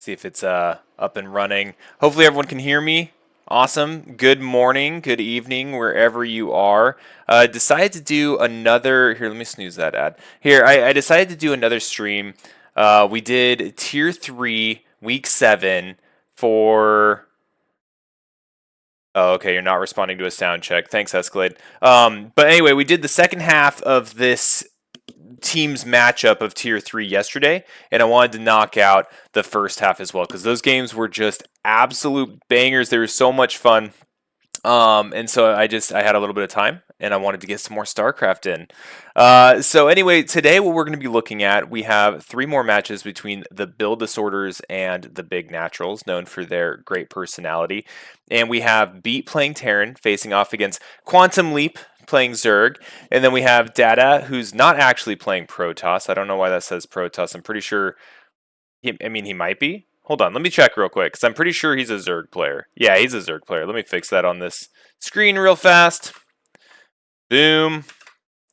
See if it's up and running. Hopefully everyone can hear me. Awesome. Good morning, good evening, wherever you are. Decided to do another. Here, let me snooze that ad. Here, I decided to do another stream. We did Tier 3, Week 7 for. Oh, okay, you're not responding to a sound check. Thanks, Escalade. But anyway, we did the second half of this teams matchup of Tier 3 yesterday, and I wanted to knock out the first half as well because those games were just absolute bangers. They were so much fun. And so I had a little bit of time and I wanted to get some more StarCraft in. So anyway, today what we're going to be looking at, we have 3 more matches between the Build Disorders and the Big Naturals, known for their great personality. And we have Beat playing Terran facing off against Quantum Leap playing Zerg. And then we have Data, who's not actually playing Protoss. I don't know why that says Protoss. I'm pretty sure, he might be. Hold on, let me check real quick, because I'm pretty sure he's a Zerg player. Yeah, he's a Zerg player. Let me fix that on this screen real fast. Boom.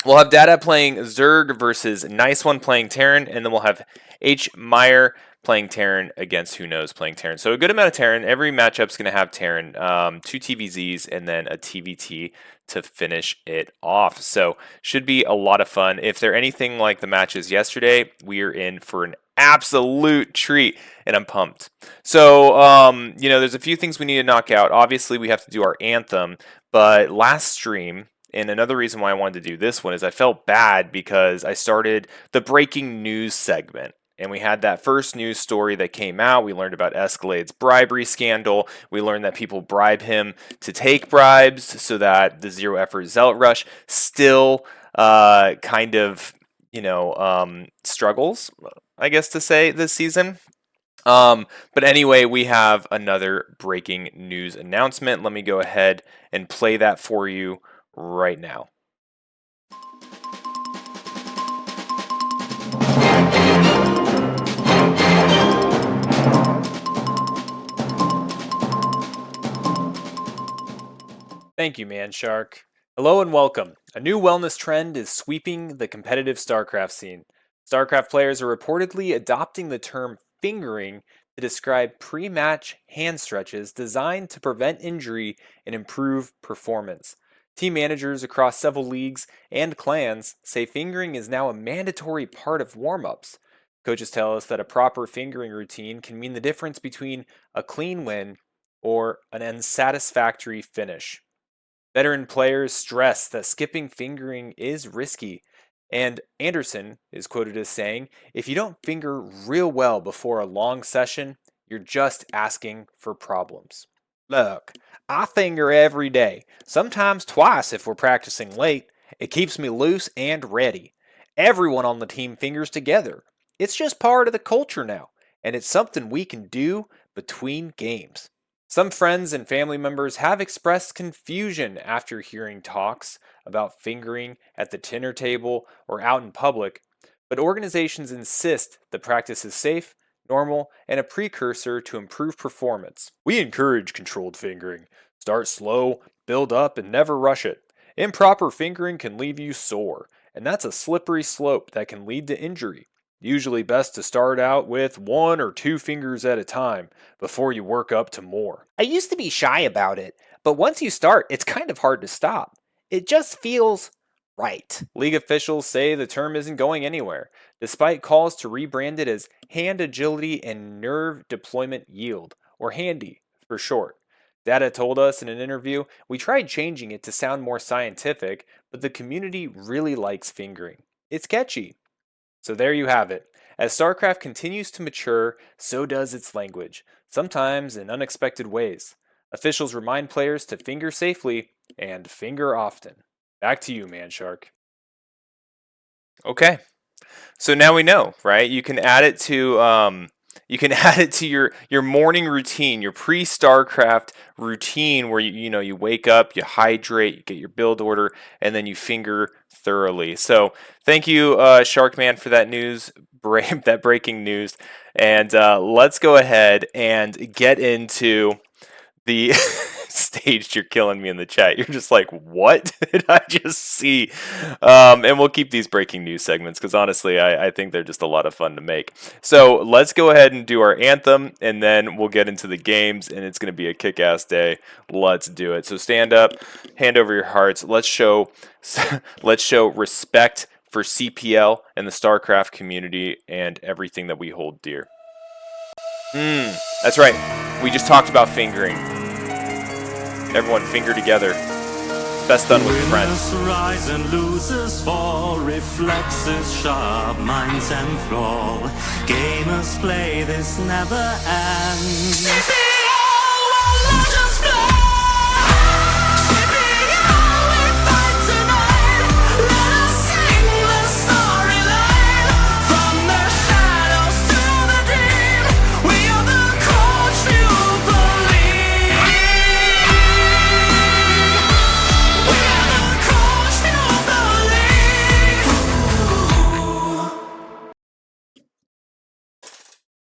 We'll have Data playing Zerg versus Nice One playing Terran, and then we'll have H. Meyer playing Terran against Who Knows playing Terran. So a good amount of Terran. Every matchup's going to have Terran, 2 TVZs, and then a TVT to finish it off. So should be a lot of fun. If they're anything like the matches yesterday, we are in for an absolute treat, and I'm pumped. So, there's a few things we need to knock out. Obviously, we have to do our anthem, but last stream, and another reason why I wanted to do this one is I felt bad because I started the breaking news segment. And we had that first news story that came out. We learned about Escalade's bribery scandal. We learned that people bribe him to take bribes so that the zero effort Zealot Rush still kind of, struggles, I guess to say, this season. But anyway, we have another breaking news announcement. Let me go ahead and play that for you right now. Thank you, Man Shark. Hello and welcome. A new wellness trend is sweeping the competitive StarCraft scene. StarCraft players are reportedly adopting the term fingering to describe pre-match hand stretches designed to prevent injury and improve performance. Team managers across several leagues and clans say fingering is now a mandatory part of warm-ups. Coaches tell us that a proper fingering routine can mean the difference between a clean win or an unsatisfactory finish. Veteran players stress that skipping fingering is risky, and Anderson is quoted as saying, "If you don't finger real well before a long session, you're just asking for problems." Look, I finger every day, sometimes twice if we're practicing late. It keeps me loose and ready. Everyone on the team fingers together. It's just part of the culture now, and it's something we can do between games. Some friends and family members have expressed confusion after hearing talks about fingering at the dinner table or out in public, but organizations insist the practice is safe, normal, and a precursor to improved performance. We encourage controlled fingering. Start slow, build up, and never rush it. Improper fingering can leave you sore, and that's a slippery slope that can lead to injury. Usually best to start out with 1 or 2 fingers at a time before you work up to more. I used to be shy about it, but once you start, it's kind of hard to stop. It just feels right. League officials say the term isn't going anywhere, despite calls to rebrand it as Hand Agility and Nerve Deployment Yield, or HANDY for short. Data told us in an interview, "We tried changing it to sound more scientific, but the community really likes fingering. It's catchy." So there you have it. As StarCraft continues to mature, so does its language, sometimes in unexpected ways. Officials remind players to finger safely and finger often. Back to you, Manshark. Okay, so now we know, right? You can add it to your morning routine, your pre-StarCraft routine, where you wake up, you hydrate, you get your build order, and then you finger thoroughly. So thank you, Sharkman, for that news, that breaking news, and let's go ahead and get into the staged. You're killing me in the chat. You're just like, what did I just see? And we'll keep these breaking news segments because honestly, I think they're just a lot of fun to make. So let's go ahead and do our anthem, and then we'll get into the games, and it's going to be a kick-ass day. Let's do it. So stand up, hand over your hearts. Let's show respect for CPL and the StarCraft community and everything that we hold dear. That's right. We just talked about fingering. Everyone finger together. Best done with friends. Rise and losers fall, reflexes sharp, minds and thrall. Gamers play, this never ends. CPL, while legends play. CPL, we fight tonight. Let us sing the storyline. From the shadows to the deep, we are the coach you believe.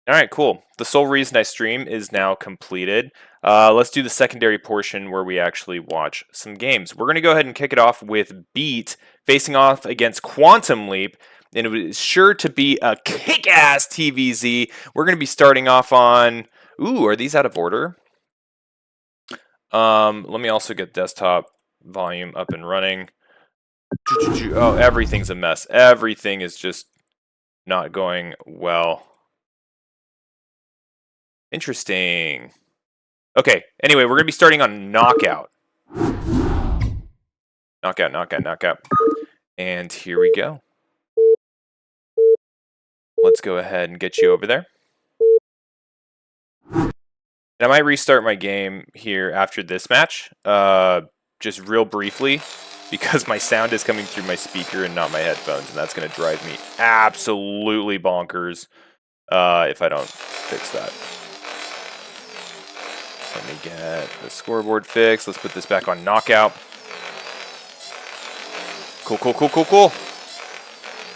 All right, cool. The sole reason I stream is now completed. Let's do the secondary portion where we actually watch some games. We're going to go ahead and kick it off with Beat facing off against Quantum Leap, and it is sure to be a kick-ass TVZ. We're going to be starting off on... Ooh, are these out of order? Let me also get desktop volume up and running. Oh, everything's a mess. Everything is just not going well. Interesting. Okay, anyway, we're going to be starting on Knockout. Knockout. And here we go. Let's go ahead and get you over there. And I might restart my game here after this match, just real briefly, because my sound is coming through my speaker and not my headphones, and that's going to drive me absolutely bonkers if I don't fix that. Let me get the scoreboard fixed. Let's put this back on Knockout. Cool.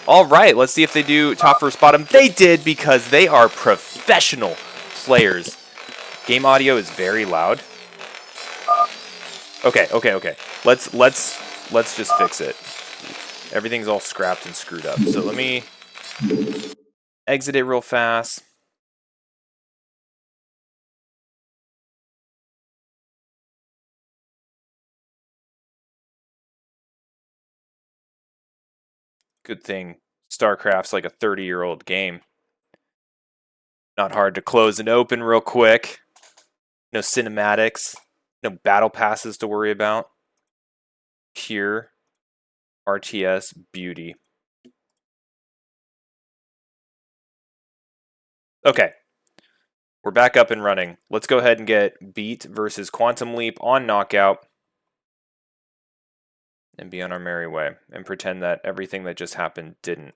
All right, let's see if they do top versus bottom. They did, because they are professional players. Game audio is very loud. Okay. Let's just fix it. Everything's all scrapped and screwed up. So let me exit it real fast. Good thing StarCraft's like a 30-year-old game. Not hard to close and open real quick. No cinematics. No battle passes to worry about. Pure RTS beauty. Okay. We're back up and running. Let's go ahead and get Beat versus Quantum Leap on Knockout. And be on our merry way. And pretend that everything that just happened didn't.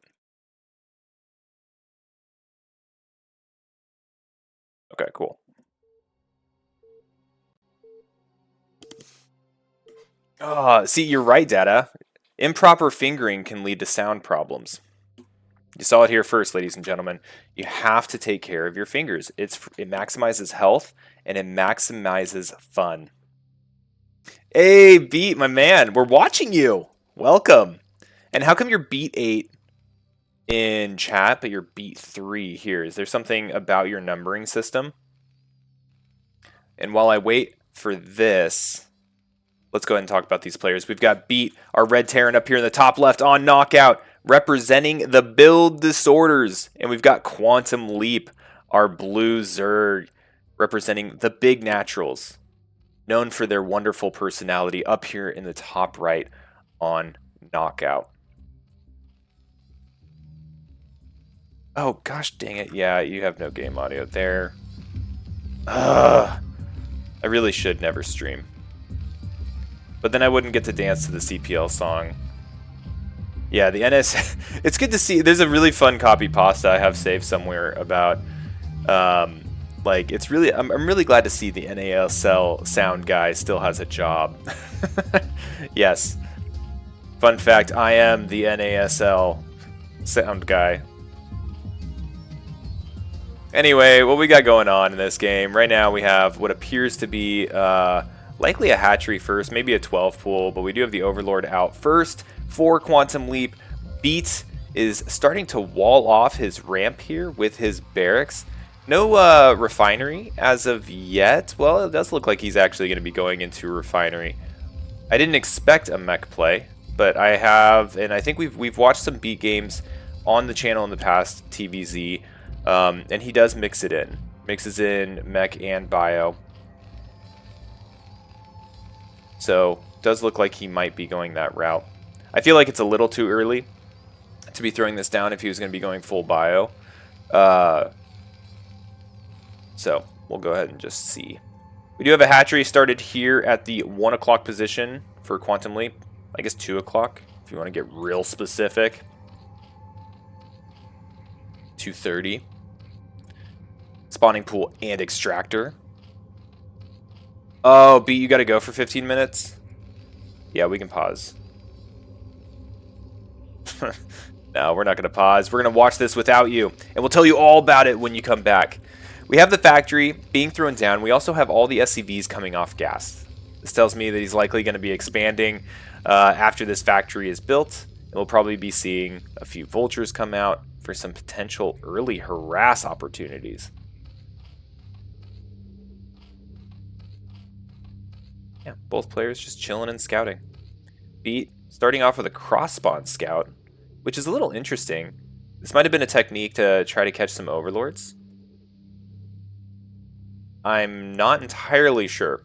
Okay, cool. See, you're right, Data. Improper fingering can lead to sound problems. You saw it here first, ladies and gentlemen. You have to take care of your fingers. It maximizes health, and it maximizes fun. Hey, Beat, my man. We're watching you. Welcome. And how come you're Beat 8 in chat, but you're Beat 3 here? Is there something about your numbering system? And while I wait for this, let's go ahead and talk about these players. We've got Beat, our red Terran up here in the top left on Knockout, representing the Build Disorders. And we've got Quantum Leap, our blue Zerg, representing the Big Naturals, known for their wonderful personality, up here in the top right on Knockout. Oh, gosh dang it. Yeah, you have no game audio there. I really should never stream. But then I wouldn't get to dance to the CPL song. Yeah, the NS... It's good to see. There's a really fun copy pasta I have saved somewhere about... like, it's really... I'm really glad to see the NASL sound guy still has a job. Yes. Fun fact, I am the NASL sound guy. Anyway, what we got going on in this game? Right now we have what appears to be likely a hatchery first, maybe a 12 pool, but we do have the Overlord out first for Quantum Leap. Beat is starting to wall off his ramp here with his barracks. No refinery as of yet. Well, it does look like he's actually going to be going into a refinery. I didn't expect a mech play, but I have, and I think we've watched some Beat games on the channel in the past, TVZ, and he does mix it in. Mixes in mech and bio. So Does look like he might be going that route. I feel like it's a little too early to be throwing this down if he was going to be going full bio. So we'll go ahead and just see. We do have a hatchery started here at the 1 o'clock position for Quantum Leap. I guess 2 o'clock if you want to get real specific. 2:30. Spawning pool and extractor. Oh, B, you got to go for 15 minutes? Yeah, we can pause. No, we're not going to pause. We're going to watch this without you, and we'll tell you all about it when you come back. We have the factory being thrown down. We also have all the SCVs coming off gas. This tells me that he's likely going to be expanding after this factory is built, and we'll probably be seeing a few vultures come out for some potential early harass opportunities. Yeah, both players just chilling and scouting. Beat starting off with a cross spawn scout, which is a little interesting. This might have been a technique to try to catch some overlords. I'm not entirely sure.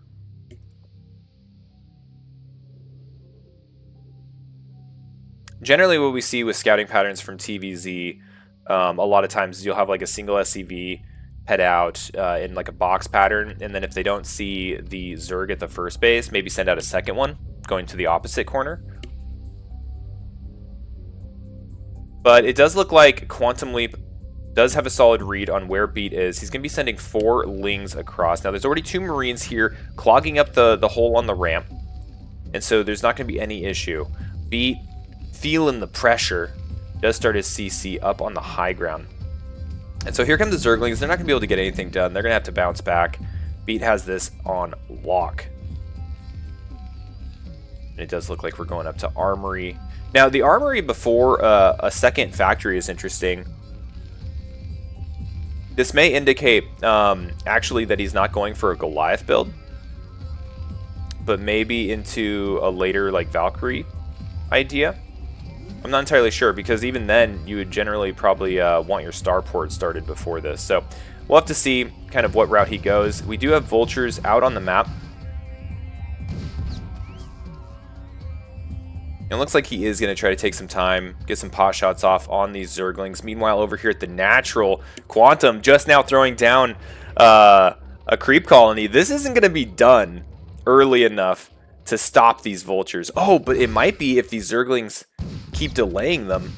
Generally, what we see with scouting patterns from TVZ, a lot of times you'll have like a single SCV head out in like a box pattern, and then if they don't see the Zerg at the first base, maybe send out a second one going to the opposite corner. But it does look like Quantum Leap does have a solid read on where Beat is. He's going to be sending 4 Lings across. Now, there's already 2 Marines here clogging up the hole on the ramp, and so there's not going to be any issue. Beat, feeling the pressure, does start his CC up on the high ground. And so here come the Zerglings. They're not going to be able to get anything done. They're going to have to bounce back. Beat has this on lock. And it does look like we're going up to Armory. Now, the Armory before a second factory is interesting. This may indicate, actually, that he's not going for a Goliath build, but maybe into a later, like, Valkyrie idea. I'm not entirely sure, because even then, you would generally probably want your starport started before this. So, we'll have to see kind of what route he goes. We do have vultures out on the map. It looks like he is going to try to take some time, get some pot shots off on these Zerglings. Meanwhile, over here at the natural, Quantum just now throwing down a creep colony. This isn't going to be done early enough to stop these vultures. Oh, but it might be if these Zerglings keep delaying them.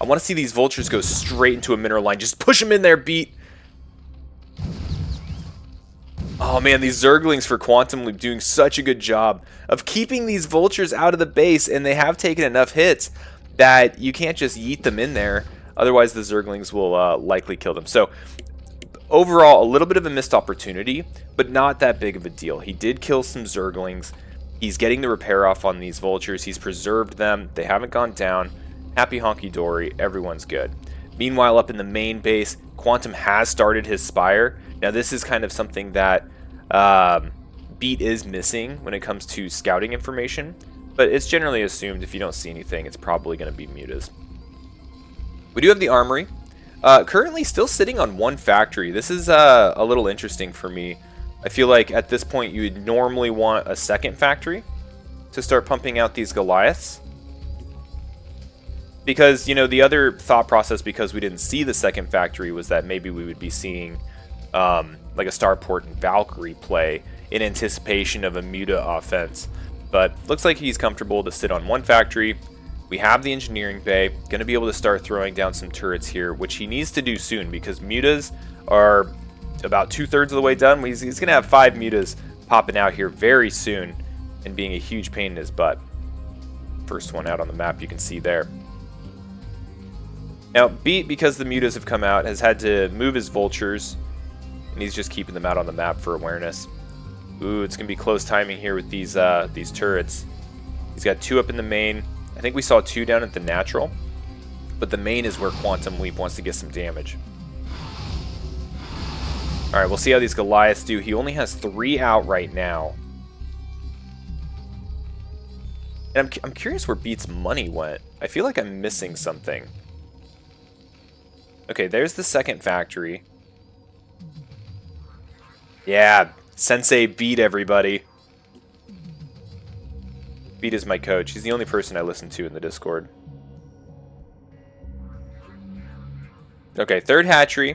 I want to see these vultures go straight into a mineral line. Just push them in there, Beat. Oh man, these Zerglings for Quantum Leap doing such a good job of keeping these vultures out of the base, and they have taken enough hits that you can't just yeet them in there. Otherwise, the Zerglings will likely kill them. So overall, a little bit of a missed opportunity, but not that big of a deal. He did kill some Zerglings. He's getting the repair off on these vultures. He's preserved them. They haven't gone down. Happy honky-dory. Everyone's good. Meanwhile, up in the main base, Quantum has started his Spire. Now, this is kind of something that Beat is missing when it comes to scouting information, but it's generally assumed if you don't see anything, it's probably going to be Mutas. We do have the Armory. Currently still sitting on 1 factory. This is a little interesting for me. I feel like at this point you would normally want a second factory to start pumping out these Goliaths. Because, you know, the other thought process, because we didn't see the second factory, was that maybe we would be seeing like a Starport and Valkyrie play in anticipation of a Muta offense. But looks like he's comfortable to sit on 1 factory. We have the engineering bay, going to be able to start throwing down some turrets here, which he needs to do soon because Mutas are about 2/3 of the way done. He's going to have 5 Mutas popping out here very soon and being a huge pain in his butt. First one out on the map you can see there. Now, Beat, because the Mutas have come out, has had to move his vultures, and he's just keeping them out on the map for awareness. Ooh, it's going to be close timing here with these turrets. He's got 2 up in the main. I think we saw 2 down at the natural, but the main is where Quantum Leap wants to get some damage. Alright, we'll see how these Goliaths do. He only has 3 out right now. And I'm curious where Beat's money went. I feel like I'm missing something. Okay, there's the second factory. Yeah, Sensei beat everybody. Beat is my coach. He's the only person I listen to in the Discord. Okay, third hatchery.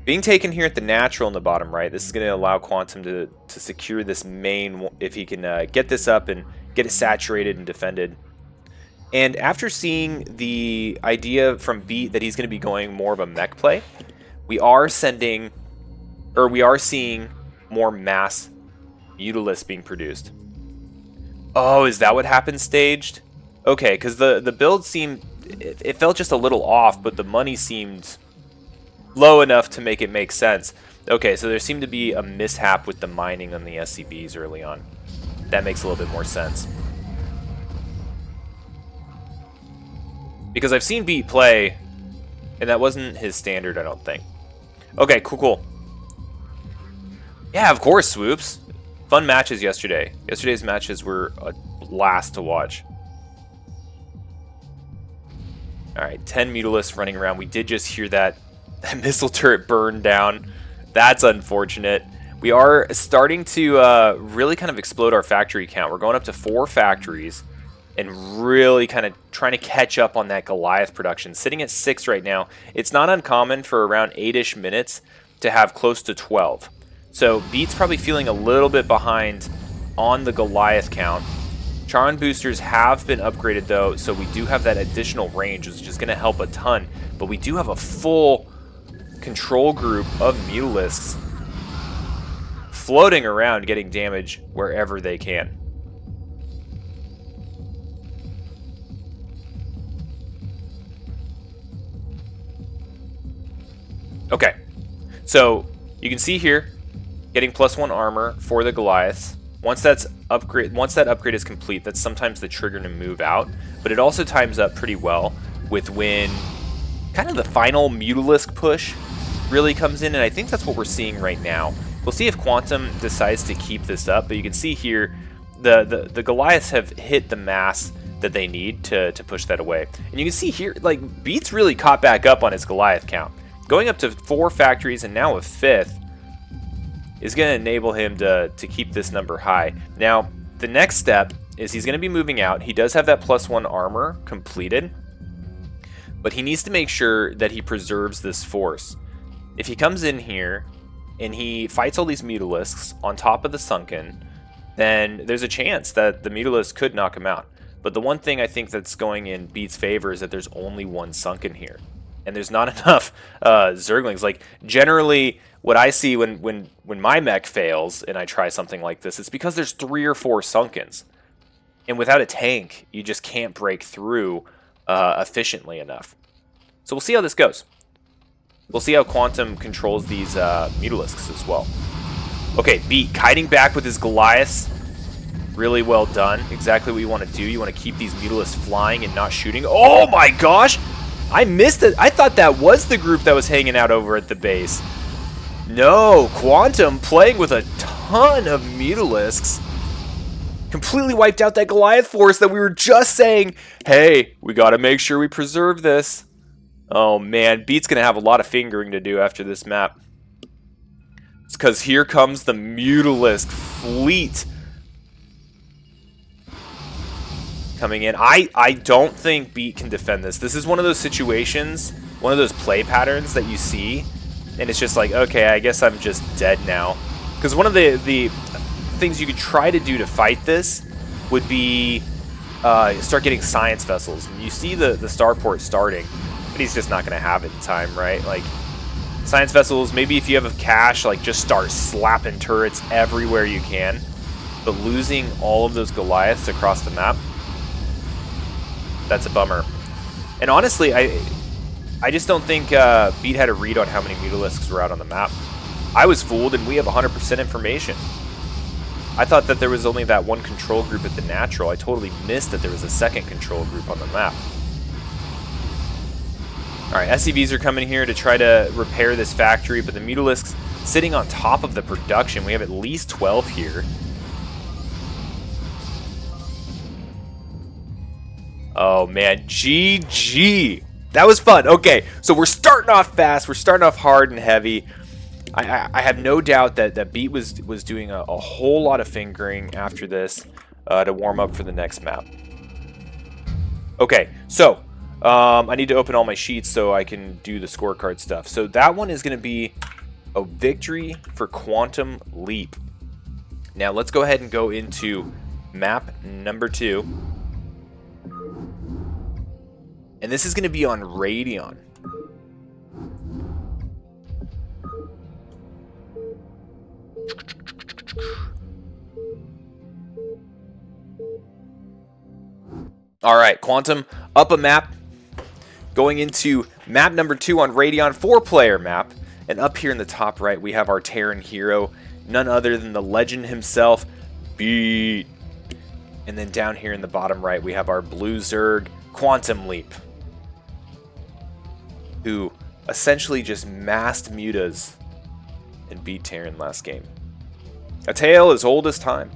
Being taken here at the natural in the bottom right. This is going to allow Quantum to secure this main if he can get this up and get it saturated and defended. And after seeing the idea from Beat that he's going to be going more of a mech play, we are seeing more mass Mutalisks being produced. Oh, is that what happened staged? Okay, because the build seemed... It felt just a little off, but the money seemed low enough to make it make sense. Okay, so there seemed to be a mishap with the mining on the SCVs early on. That makes a little bit more sense. Because I've seen Beat play, and that wasn't his standard, I don't think. Okay, cool. Yeah, of course, Swoops. Fun matches yesterday. Yesterday's matches were a blast to watch. Alright, 10 Mutalisks running around. We did just hear that missile turret burn down. That's unfortunate. We are starting to really kind of explode our factory count. We're going up to 4 factories and really kind of trying to catch up on that Goliath production. Sitting at 6 right now. It's not uncommon for around 8-ish minutes to have close to 12. So Beat's probably feeling a little bit behind on the Goliath count. Charon boosters have been upgraded though, so we do have that additional range, which is going to help a ton. But we do have a full control group of Mutalisks floating around getting damage wherever they can. Okay, so you can see here, getting +1 armor for the Goliaths. Once that upgrade is complete, that's sometimes the trigger to move out, but it also times up pretty well with when kind of the final Mutalisk push really comes in, and I think that's what we're seeing right now. We'll see if Quantum decides to keep this up, but you can see here the Goliaths have hit the mass that they need to push that away. And you can see here, like, Beat's really caught back up on his Goliath count. Going up to 4 factories and now a 5th is going to enable him to keep this number high. Now, the next step is he's going to be moving out. He does have that +1 armor completed, but he needs to make sure that he preserves this force. If he comes in here and he fights all these Mutalisks on top of the Sunken, then there's a chance that the Mutalisk could knock him out. But the one thing I think that's going in Beat's favor is that there's only 1 Sunken here. And there's not enough Zerglings. Like, generally, what I see when my mech fails and I try something like this, it's because there's 3 or 4 Sunkens. And without a tank, you just can't break through efficiently enough. So we'll see how this goes. We'll see how Quantum controls these Mutalisks as well. Okay, Beat kiting back with his Goliaths. Really well done. Exactly what you want to do. You want to keep these Mutalisks flying and not shooting. Oh my gosh! I missed it. I thought that was the group that was hanging out over at the base. No, Quantum playing with a ton of Mutalisks. Completely wiped out that Goliath force that we were just saying, hey, we got to make sure we preserve this. Oh man, Beat's going to have a lot of fingering to do after this map. It's because here comes the Mutalisk fleet coming in. I don't think Beat can defend this. This is one of those situations, one of those play patterns that you see, and it's just like, okay, I guess I'm just dead now. Because one of the things you could try to do to fight this would be start getting science vessels. You see the starport starting, but he's just not going to have it in time, right? Like, science vessels, maybe if you have a cache, like, just start slapping turrets everywhere you can. But losing all of those Goliaths across the map, that's a bummer. And honestly, I just don't think Beat had a read on how many Mutalisks were out on the map. I was fooled, and we have 100% information. I thought that there was only that one control group at the natural. I totally missed that there was a second control group on the map. Alright, SCVs are coming here to try to repair this factory, but the Mutalisks sitting on top of the production. We have at least 12 here. Oh man, GG. That was fun. Okay, so we're starting off fast. We're starting off hard and heavy. I have no doubt that Beat was doing a whole lot of fingering after this. to warm up for the next map. Okay, so I need to open all my sheets so I can do the scorecard stuff. So that one is going to be a victory for Quantum Leap. Now let's go ahead and go into map number 2. And this is going to be on Radion. Alright, Quantum up a map. Going into map number 2 on Radion, 4-player map. And up here in the top right, we have our Terran hero, none other than the legend himself, Beat. And then down here in the bottom right, we have our blue Zerg, Quantum Leap, who essentially just massed mutas and beat Terran last game. A tale as old as time.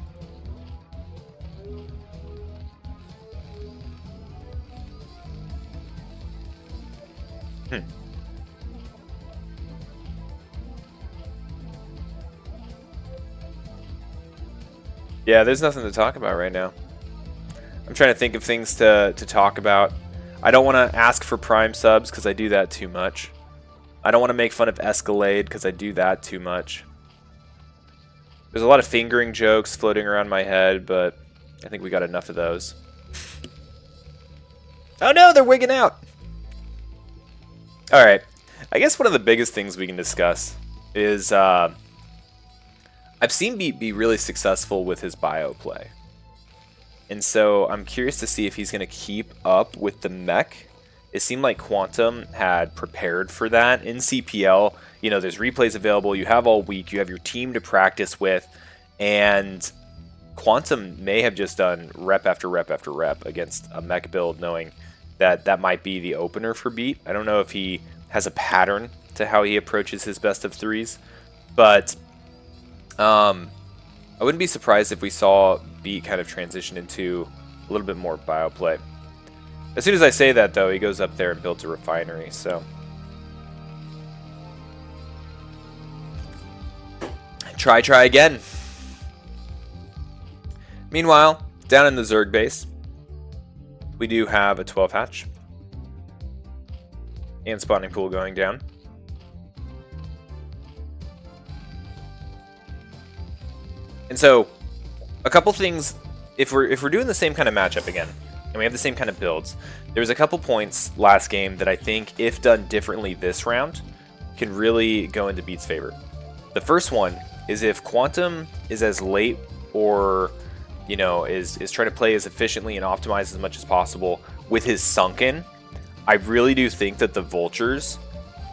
Yeah, there's nothing to talk about right now. I'm trying to think of things to talk about. I don't want to ask for Prime subs because I do that too much. I don't want to make fun of Escalade because I do that too much. There's a lot of fingering jokes floating around my head, but I think we got enough of those. Oh no, they're wigging out! Alright, I guess one of the biggest things we can discuss is I've seen Beat be really successful with his bio play. And so I'm curious to see if he's going to keep up with the mech. It seemed like Quantum had prepared for that in CPL. You know, there's replays available. You have all week. You have your team to practice with. And Quantum may have just done rep after rep after rep against a mech build, knowing that that might be the opener for Beat. I don't know if he has a pattern to how he approaches his best of threes. But I wouldn't be surprised if we saw Beat kind of transition into a little bit more bio play. As soon as I say that, though, he goes up there and builds a refinery, so. Try again. Meanwhile, down in the Zerg base, we do have a 12 hatch. And spawning pool going down. And so, a couple things, if we're doing the same kind of matchup again, and we have the same kind of builds, there was a couple points last game that I think, if done differently this round, can really go into Beat's favor. The first one is if Quantum is as late or, you know, is trying to play as efficiently and optimize as much as possible with his sunken, I really do think that the Vultures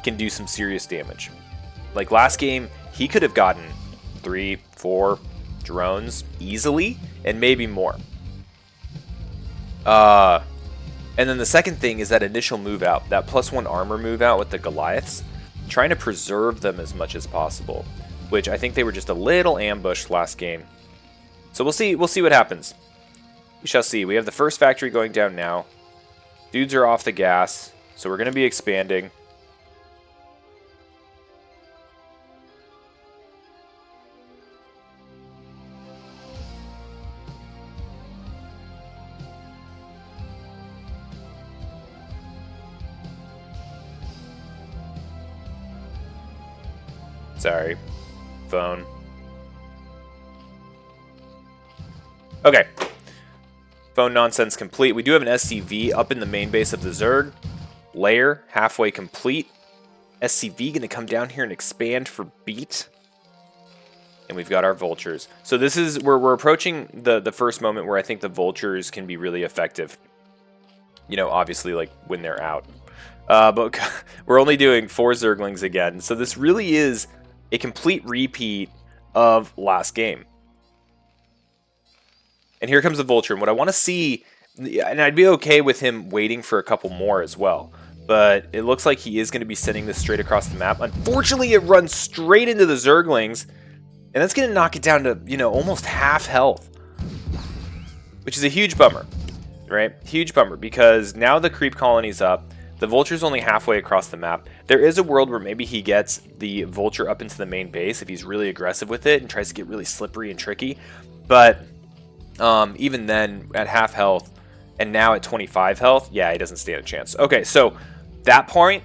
can do some serious damage. Like last game, he could have gotten 3, 4 drones easily, and maybe more. And then the second thing is that initial move out, that +1 armor move out with the Goliaths, trying to preserve them as much as possible, which I think they were just a little ambushed last game. So we'll see what happens. We shall see. We have the first factory going down now. Dudes are off the gas, so we're going to be expanding. Sorry. Phone. Okay. Phone nonsense complete. We do have an SCV up in the main base of the Zerg. Layer halfway complete. SCV going to come down here and expand for Beat. And we've got our Vultures. So this is where we're approaching the first moment where I think the Vultures can be really effective. You know, obviously, like, when they're out. But we're only doing 4 Zerglings again. So this really is a complete repeat of last game. And here comes the Vulture. And what I want to see, and I'd be okay with him waiting for a couple more as well, but it looks like he is going to be sending this straight across the map. Unfortunately, it runs straight into the Zerglings, and that's going to knock it down to, you know, almost half health, which is a huge bummer, right? Huge bummer, because now the creep colony's up. The Vulture's only halfway across the map. There is a world where maybe he gets the Vulture up into the main base if he's really aggressive with it and tries to get really slippery and tricky. But Even then, at half health, and now at 25 health, yeah, he doesn't stand a chance. Okay, so that point,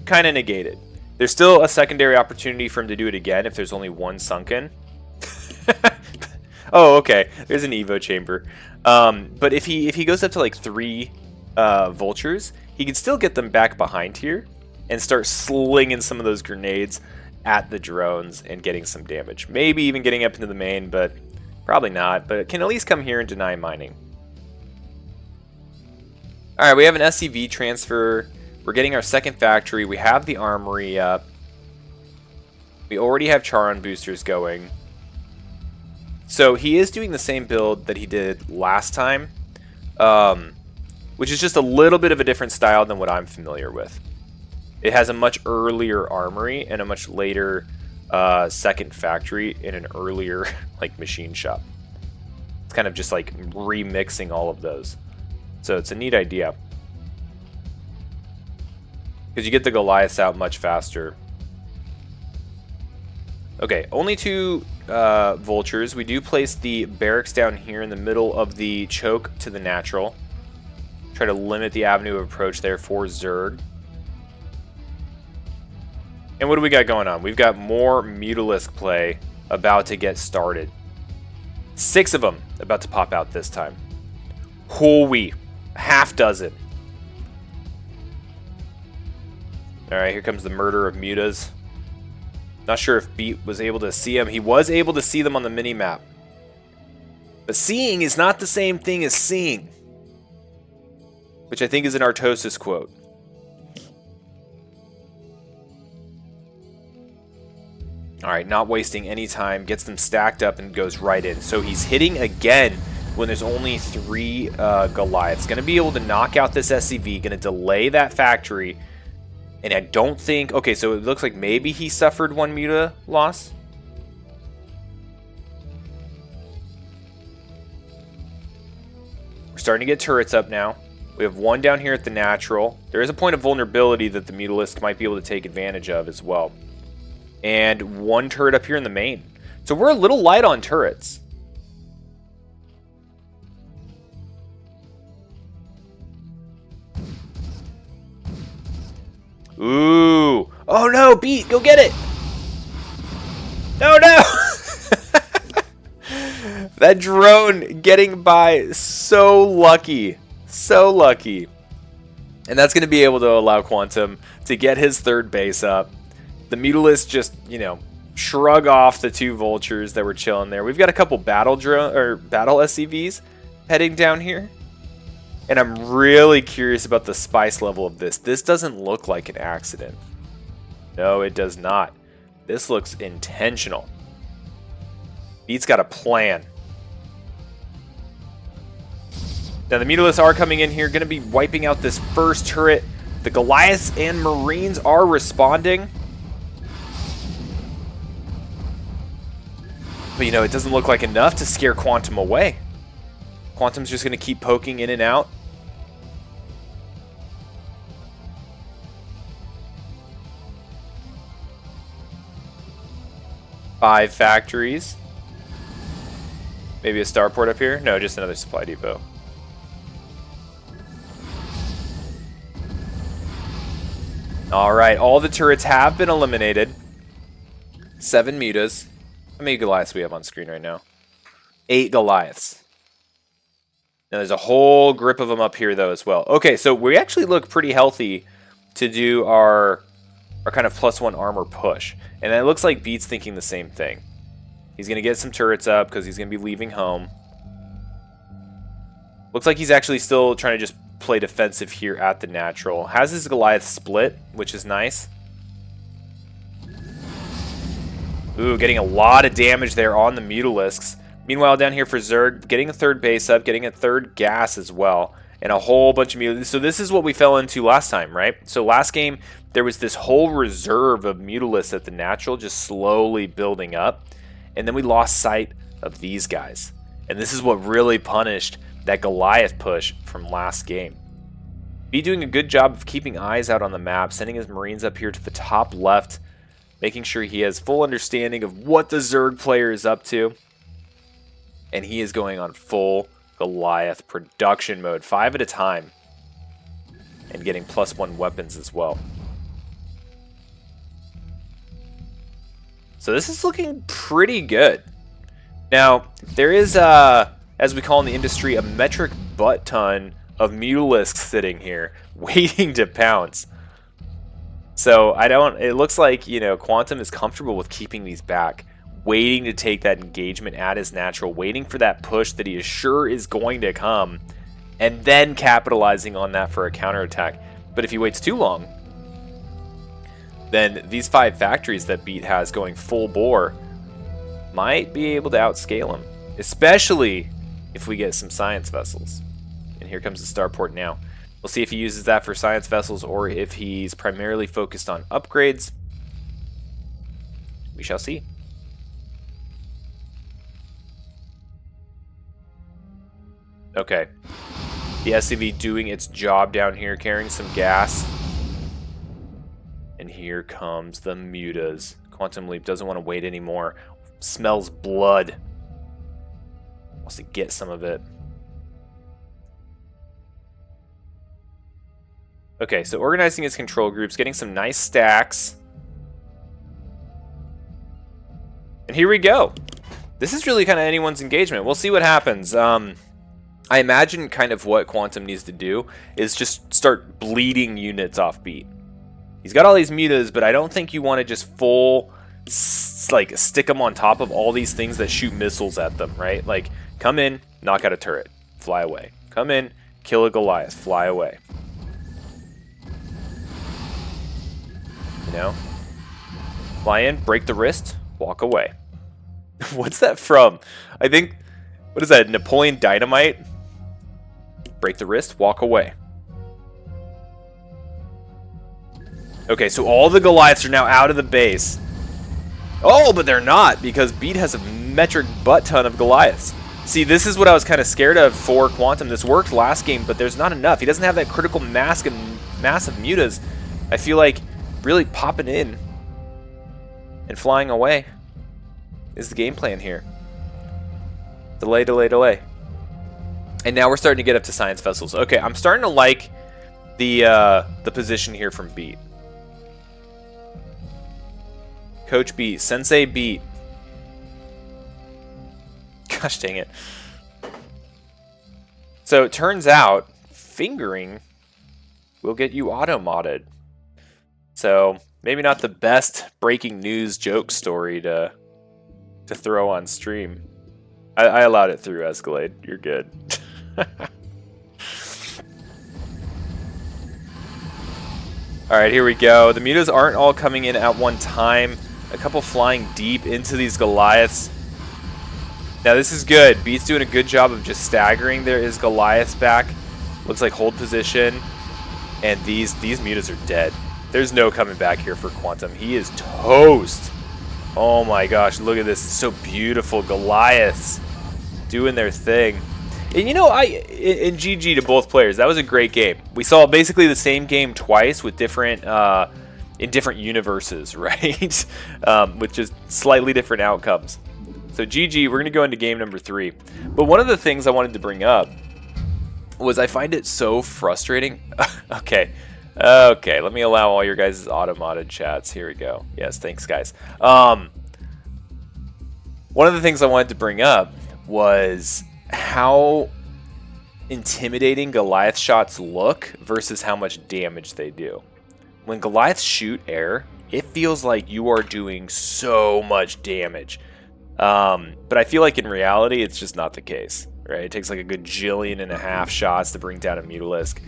kind of negated. There's still a secondary opportunity for him to do it again if there's only one sunken. Oh, okay. There's an Evo chamber. But if he goes up to like 3 vultures, he can still get them back behind here and start slinging some of those grenades at the drones and getting some damage. Maybe even getting up into the main, but probably not. But it can at least come here and deny mining. Alright, we have an SCV transfer. We're getting our second factory. We have the armory up. We already have Charon boosters going. So he is doing the same build that he did last time, which is just a little bit of a different style than what I'm familiar with. It has a much earlier armory and a much later second factory in an earlier like machine shop. It's kind of just like remixing all of those. So it's a neat idea. Because you get the Goliaths out much faster. Okay, only 2 vultures. We do place the barracks down here in the middle of the choke to the natural. Try to limit the avenue of approach there for Zerg. And what do we got going on? We've got more Mutalisk play about to get started. 6 of them about to pop out this time. Holy, half dozen. Alright, here comes the murder of mutas. Not sure if Beat was able to see him. He was able to see them on the mini-map. But seeing is not the same thing as seeing. Which I think is an Artosis quote. Alright, not wasting any time. Gets them stacked up and goes right in. So he's hitting again when there's only 3 Goliaths. Going to be able to knock out this SCV. Going to delay that factory. And I don't think... Okay, so it looks like maybe he suffered 1 muta loss. We're starting to get turrets up now. We have 1 down here at the natural. There is a point of vulnerability that the Mutalisk might be able to take advantage of as well. And 1 turret up here in the main. So we're a little light on turrets. Ooh. Oh no, Beat, go get it. Oh no. That drone getting by, so lucky. So lucky. And that's going to be able to allow Quantum to get his 3rd base up. The Mutalists just, you know, shrug off the 2 vultures that were chilling there. We've got a couple battle SCVs heading down here. And I'm really curious about the spice level of this. This doesn't look like an accident. No, it does not. This looks intentional. Beat's got a plan. Now the Mutalists are coming in here, going to be wiping out this first turret. The Goliaths and Marines are responding. But you know, it doesn't look like enough to scare Quantum away. Quantum's just going to keep poking in and out. Five factories. Maybe a starport up here? No, just another supply depot. Alright, all the turrets have been eliminated. 7 mutas. How many Goliaths we have on screen right now? 8 Goliaths. Now there's a whole grip of them up here though as well. Okay, so we actually look pretty healthy to do our kind of +1 armor push. And it looks like Beat's thinking the same thing. He's going to get some turrets up because he's going to be leaving home. Looks like he's actually still trying to just play defensive here at the natural. Has his Goliath split, which is nice. Ooh, getting a lot of damage there on the Mutalisks. Meanwhile, down here for Zerg, getting a 3rd base up, getting a 3rd gas as well. And a whole bunch of Mutalisks. So this is what we fell into last time, right? So last game, there was this whole reserve of Mutalisks at the natural just slowly building up. And then we lost sight of these guys. And this is what really punished that Goliath push from last game. Be doing a good job of keeping eyes out on the map, sending his Marines up here to the top left, making sure he has full understanding of what the Zerg player is up to. And he is going on full Goliath production mode, 5 at a time. And getting +1 weapons as well. So this is looking pretty good. Now, there is, as we call in the industry, a metric butt ton of Mutalisks sitting here, waiting to pounce. So it looks like, you know, Quantum is comfortable with keeping these back, waiting to take that engagement at his natural, waiting for that push that he is sure is going to come, and then capitalizing on that for a counterattack. But if he waits too long, then these 5 factories that Beat has going full bore might be able to outscale him, especially if we get some science vessels. And here comes the starport now. We'll see if he uses that for science vessels or if he's primarily focused on upgrades. We shall see. Okay. The SCV doing its job down here, carrying some gas. And here comes the Mutas. Quantum Leap doesn't want to wait anymore. Smells blood. Wants to get some of it. Okay, so organizing his control groups, getting some nice stacks. And here we go. This is really kind of anyone's engagement. We'll see what happens. I imagine kind of what Quantum needs to do is just start bleeding units off Beat. He's got all these mutas, but I don't think you want to just full, like, stick them on top of all these things that shoot missiles at them, right? Like, come in, knock out a turret, fly away. Come in, kill a Goliath, fly away. You know? Fly in, break the wrist, walk away. What's that from? I think, what is that, Napoleon Dynamite? Break the wrist, walk away. Okay, so all the Goliaths are now out of the base. Oh, but they're not, because Beat has a metric butt ton of Goliaths. See, this is what I was kind of scared of for Quantum. This worked last game, but there's not enough. He doesn't have that critical mass of massive mutas. I feel like really popping in and flying away is the game plan here. Delay, delay, delay. And now we're starting to get up to science vessels. Okay, I'm starting to like the position here from Beat. Coach Beat, Sensei Beat. Gosh dang it. So it turns out fingering will get you auto-modded. So maybe not the best breaking news joke story to throw on stream. I allowed it through, Escalade. You're good. Alright, here we go. The mutas aren't all coming in at one time. A couple flying deep into these Goliaths. Now this is good. Beat's doing a good job of just staggering his Goliaths back. Looks like hold position. And these mutas are dead. There's no coming back here for Quantum. He is toast. Oh my gosh, look at this. It's so beautiful. Goliaths doing their thing. And you know, in GG to both players. That was a great game. We saw basically the same game twice with different in different universes, right? With just slightly different outcomes. So GG, we're going to go into game number 3. But one of the things I wanted to bring up was I find it so frustrating. Okay, let me allow all your guys' auto-modded chats. Here we go. Yes, thanks, guys. One of the things I wanted to bring up was how intimidating Goliath shots look versus how much damage they do. When Goliaths shoot air, it feels like you are doing so much damage. But I feel like in reality, it's just not the case, right? It takes like a good 1.5 jillion shots to bring down a Mutalisk.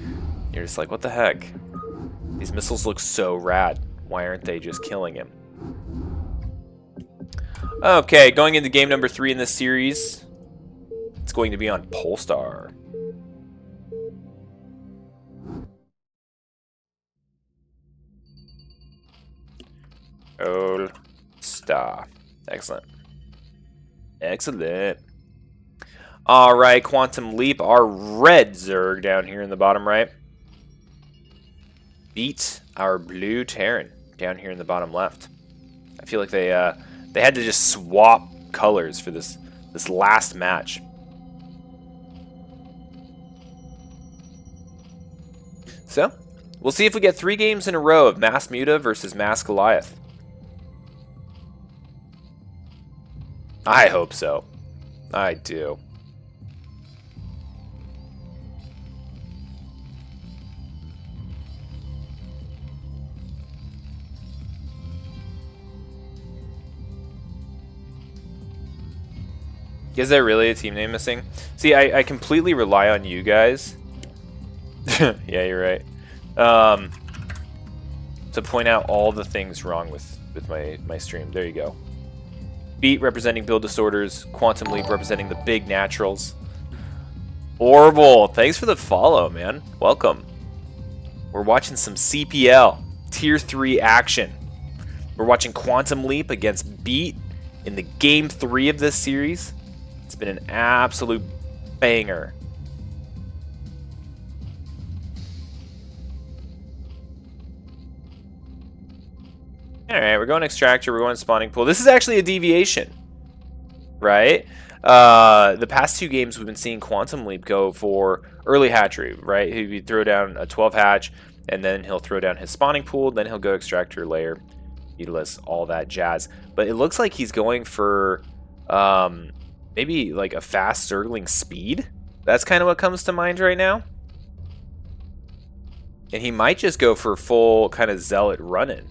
You're just like, what the heck? These missiles look so rad. Why aren't they just killing him? Okay, going into game number 3 in this series. It's going to be on Polestar. Polestar. Excellent. Excellent. Alright, Quantum Leap, our red Zerg down here in the bottom right. Beat our blue Terran down here in the bottom left. I feel like they had to just swap colors for this this last match. So, we'll see if we get 3 games in a row of Mass Muta versus Mass Goliath. I hope so. I do. Is there really a team name missing? See, I completely rely on you guys. Yeah, you're right. To point out all the things wrong with my stream. There you go. Beat representing build disorders. Quantum Leap representing the big naturals. Orbital, thanks for the follow, man. Welcome. We're watching some CPL. Tier 3 action. We're watching Quantum Leap against Beat in the Game 3 of this series. It's been an absolute banger. Alright, we're going Extractor, we're going Spawning Pool. This is actually a deviation, right? The past 2 games we've been seeing Quantum Leap go for early hatchery, right? He'd throw down a 12 hatch, and then he'll throw down his Spawning Pool, then he'll go Extractor, Layer, Beetless, all that jazz. But it looks like he's going for maybe like a fast Zergling speed. That's kind of what comes to mind right now. And he might just go for full kind of Zealot run-in.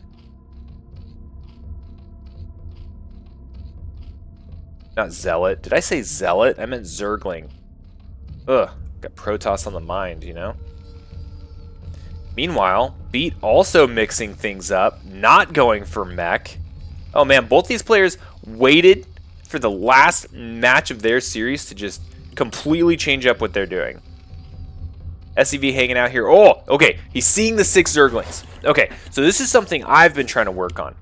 Not Zealot. Did I say Zealot? I meant Zergling. Ugh. Got Protoss on the mind, you know? Meanwhile, Beat also mixing things up. Not going for mech. Oh man, both these players waited for the last match of their series to just completely change up what they're doing. SCV hanging out here. Oh, okay. He's seeing the 6 Zerglings. Okay, so this is something I've been trying to work on.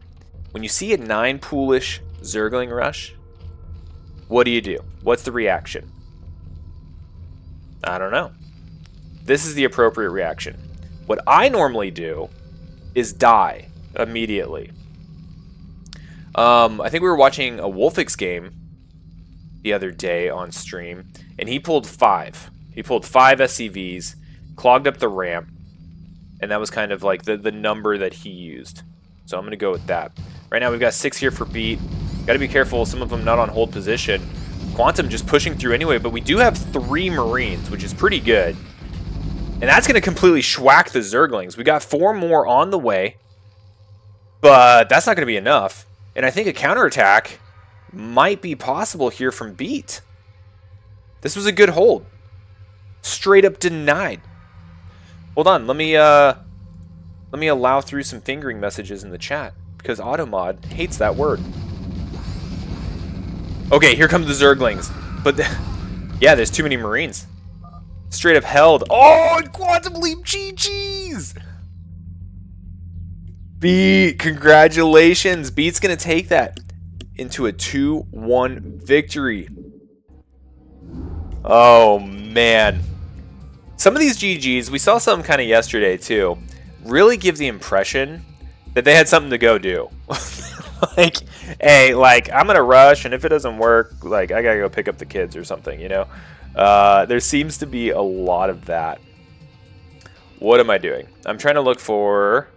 When you see a 9 poolish Zergling rush, what do? What's the reaction? I don't know. This is the appropriate reaction. What I normally do is die immediately. I think we were watching a Wolfix game the other day on stream, and he pulled 5. He pulled 5 SCVs, clogged up the ramp, and that was kind of like the number that he used. So I'm going to go with that. Right now we've got 6 here for Beat. Got to be careful, some of them not on hold position. Quantum just pushing through anyway, but we do have 3 Marines, which is pretty good. And that's going to completely schwack the Zerglings. We got 4 more on the way, but that's not going to be enough. And I think a counterattack might be possible here from Beat. This was a good hold. Straight up denied. Hold on, let me allow through some fingering messages in the chat, because Automod hates that word. Okay, here come the Zerglings. But yeah, there's too many Marines. Straight up held. Oh, and Quantum Leap GG's! Beat, congratulations. Beat's gonna take that into a 2-1 victory. Oh man. Some of these GGs, we saw some kind of yesterday too, really give the impression that they had something to go do. Like, hey, like, I'm gonna rush, and if it doesn't work, like, I gotta go pick up the kids or something, you know? There seems to be a lot of that. What am I doing? I'm trying to look for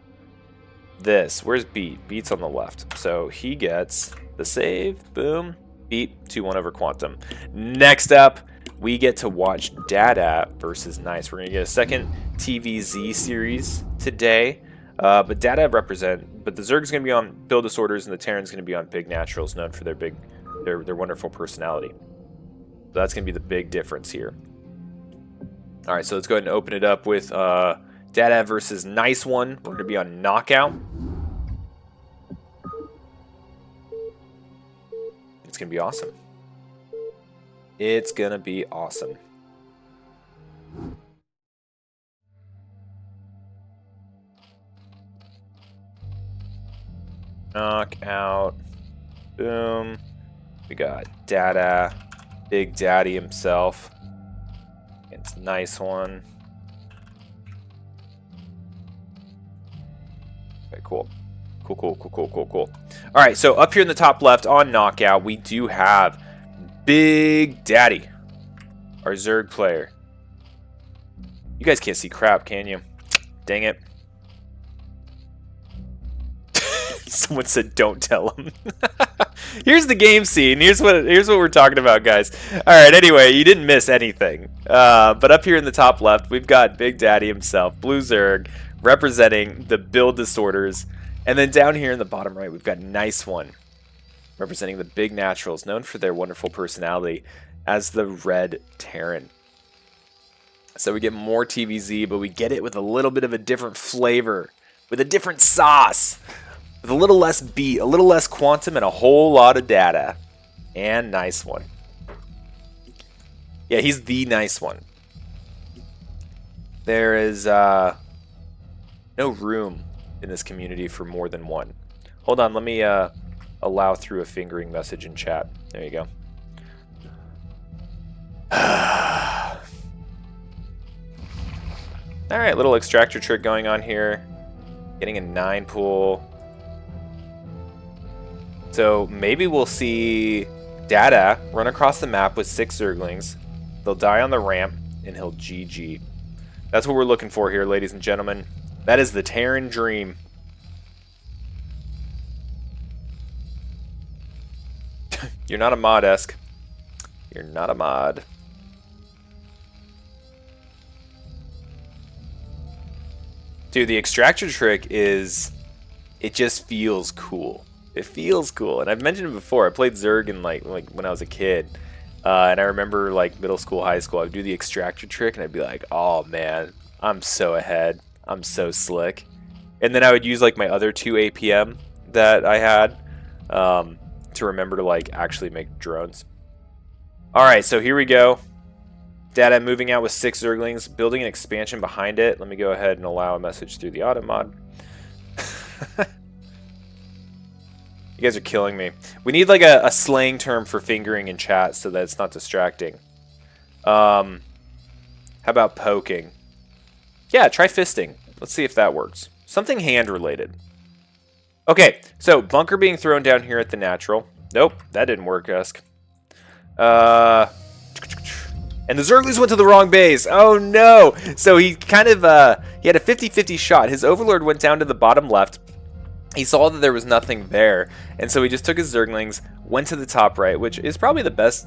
this. Where's Beat? Beat's on the left. So he gets the save. Boom. Beat 2-1 over Quantum. Next up, we get to watch Dada versus Nice. We're going to get a second TVZ series today. But the Zerg's going to be on Build Disorders, and the Terran's going to be on Big Naturals, known for their wonderful personality. So that's going to be the big difference here. All right, so let's go ahead and open it up with Dada versus Nice One. We're going to be on Knockout. It's going to be awesome. It's going to be awesome. Knockout. Boom. We got Dada. Big Daddy himself. It's Nice One. Okay, cool. Cool. All right, so up here in the top left on Knockout, we do have Big Daddy, our Zerg player. You guys can't see crap, can you? Dang it. Someone said don't tell him. Here's the game scene. Here's what we're talking about, guys. All right, anyway, you didn't miss anything. But up here in the top left, we've got Big Daddy himself, Blue Zerg, representing the build disorders. And then down here in the bottom right, we've got Nice One, representing the Big Naturals, known for their wonderful personality as the Red Terran. So we get more TVZ, but we get it with a little bit of a different flavor, with a different sauce, with a little less beat, a little less quantum, and a whole lot of data. And Nice One. Yeah, he's the Nice One. There is no room in this community for more than one. Hold on, let me allow through a fingering message in chat. There you go. Alright, little extractor trick going on here. Getting a 9 pool. So maybe we'll see Data run across the map with 6 Zerglings. They'll die on the ramp, and he'll GG. That's what we're looking for here, ladies and gentlemen. That is the Terran dream. You're not a mod, Esk. You're not a mod. Dude, the extractor trick is... it just feels cool. It feels cool. And I've mentioned it before. I played Zerg in like when I was a kid. And I remember like middle school, high school, I would do the extractor trick and I'd be like, oh man, I'm so ahead. I'm so slick. And then I would use like my other 2 APM that I had to remember to like actually make drones. Alright, so here we go. Data moving out with 6 Zerglings, building an expansion behind it. Let me go ahead and allow a message through the auto mod. You guys are killing me. We need like a slang term for fingering in chat so that it's not distracting. How about poking? Yeah, try fisting. Let's see if that works. Something hand related. Okay, so bunker being thrown down here at the natural. Nope, that didn't work, Esk. And the Zerglings went to the wrong base. Oh no! So he kind of, he had a 50-50 shot. His Overlord went down to the bottom left. He saw that there was nothing there. And so he just took his Zerglings, went to the top right, which is probably the best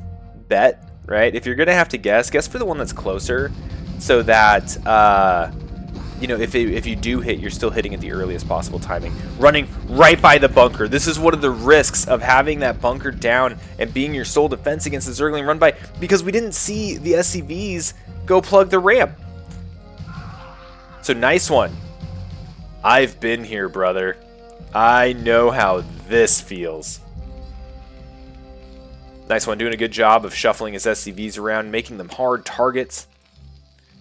bet, right? If you're going to have to guess for the one that's closer. So that, you know, if you do hit, you're still hitting at the earliest possible timing. Running right by the bunker. This is one of the risks of having that bunker down and being your sole defense against the Zergling run by, because we didn't see the SCVs go plug the ramp. So Nice One. I've been here, brother. I know how this feels. Nice One doing a good job of shuffling his SCVs around, making them hard targets.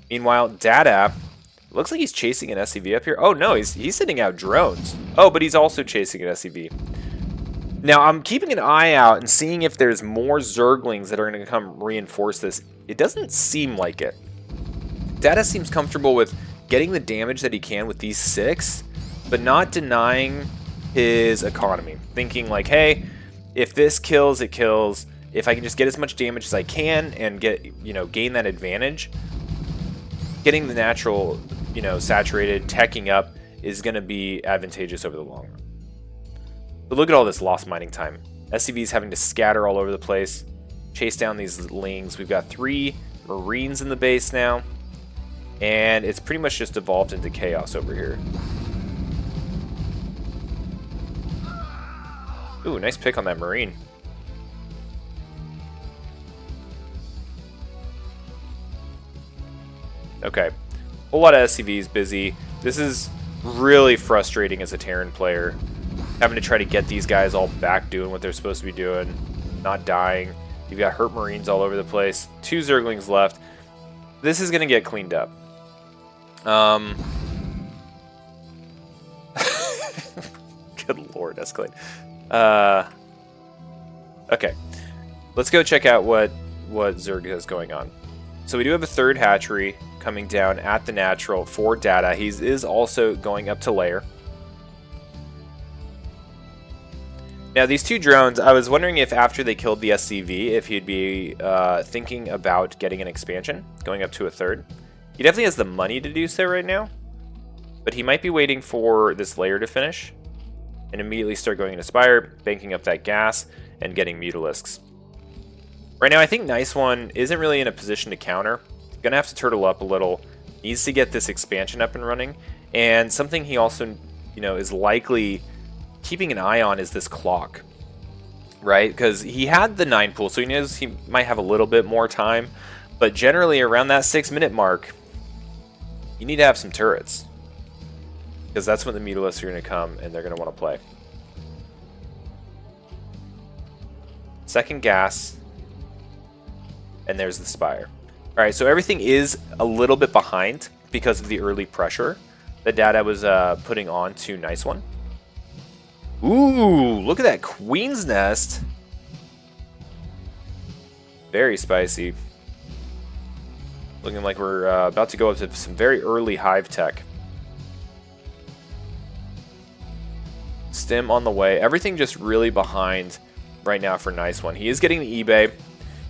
Meanwhile, Data... looks like he's chasing an SCV up here. Oh no, he's sending out drones. Oh, but he's also chasing an SCV. Now, I'm keeping an eye out and seeing if there's more Zerglings that are going to come reinforce this. It doesn't seem like it. Data seems comfortable with getting the damage that he can with these 6, but not denying his economy. Thinking like, hey, if this kills, it kills. If I can just get as much damage as I can and get, you know, gain that advantage, getting the natural, you know, saturated, teching up is going to be advantageous over the long run. But look at all this lost mining time. SCVs having to scatter all over the place, chase down these lings. We've got 3 Marines in the base now, and it's pretty much just evolved into chaos over here. Ooh, nice pick on that Marine. Okay. Whole lot of SCVs busy. This is really frustrating as a Terran player. Having to try to get these guys all back doing what they're supposed to be doing. Not dying. You've got hurt Marines all over the place. 2 Zerglings left. This is going to get cleaned up. Good lord, Escalade. Okay. Let's go check out what Zerg has going on. So we do have a 3rd hatchery coming down at the natural for Data. He is also going up to layer. Now, these two drones, I was wondering if after they killed the SCV, if he'd be thinking about getting an expansion, going up to a third. He definitely has the money to do so right now, but he might be waiting for this layer to finish and immediately start going into Spire, banking up that gas, and getting Mutalisks. Right now, I think Nice One isn't really in a position to counter. He's going to have to turtle up a little. Needs to get this expansion up and running. And something he also, is likely keeping an eye on is this clock, right? Because he had the 9 pool, so he knows he might have a little bit more time. But generally, around that 6-minute mark, you need to have some turrets. Because that's when the Mutalisks are going to come, and they're going to want to play. Second gas. And there's the Spire. Alright, so everything is a little bit behind because of the early pressure that Dada was putting on to Nice One. Ooh, look at that Queen's Nest. Very spicy. Looking like we're about to go up to some very early hive tech. Stim on the way. Everything just really behind right now for Nice One. He is getting the eBay.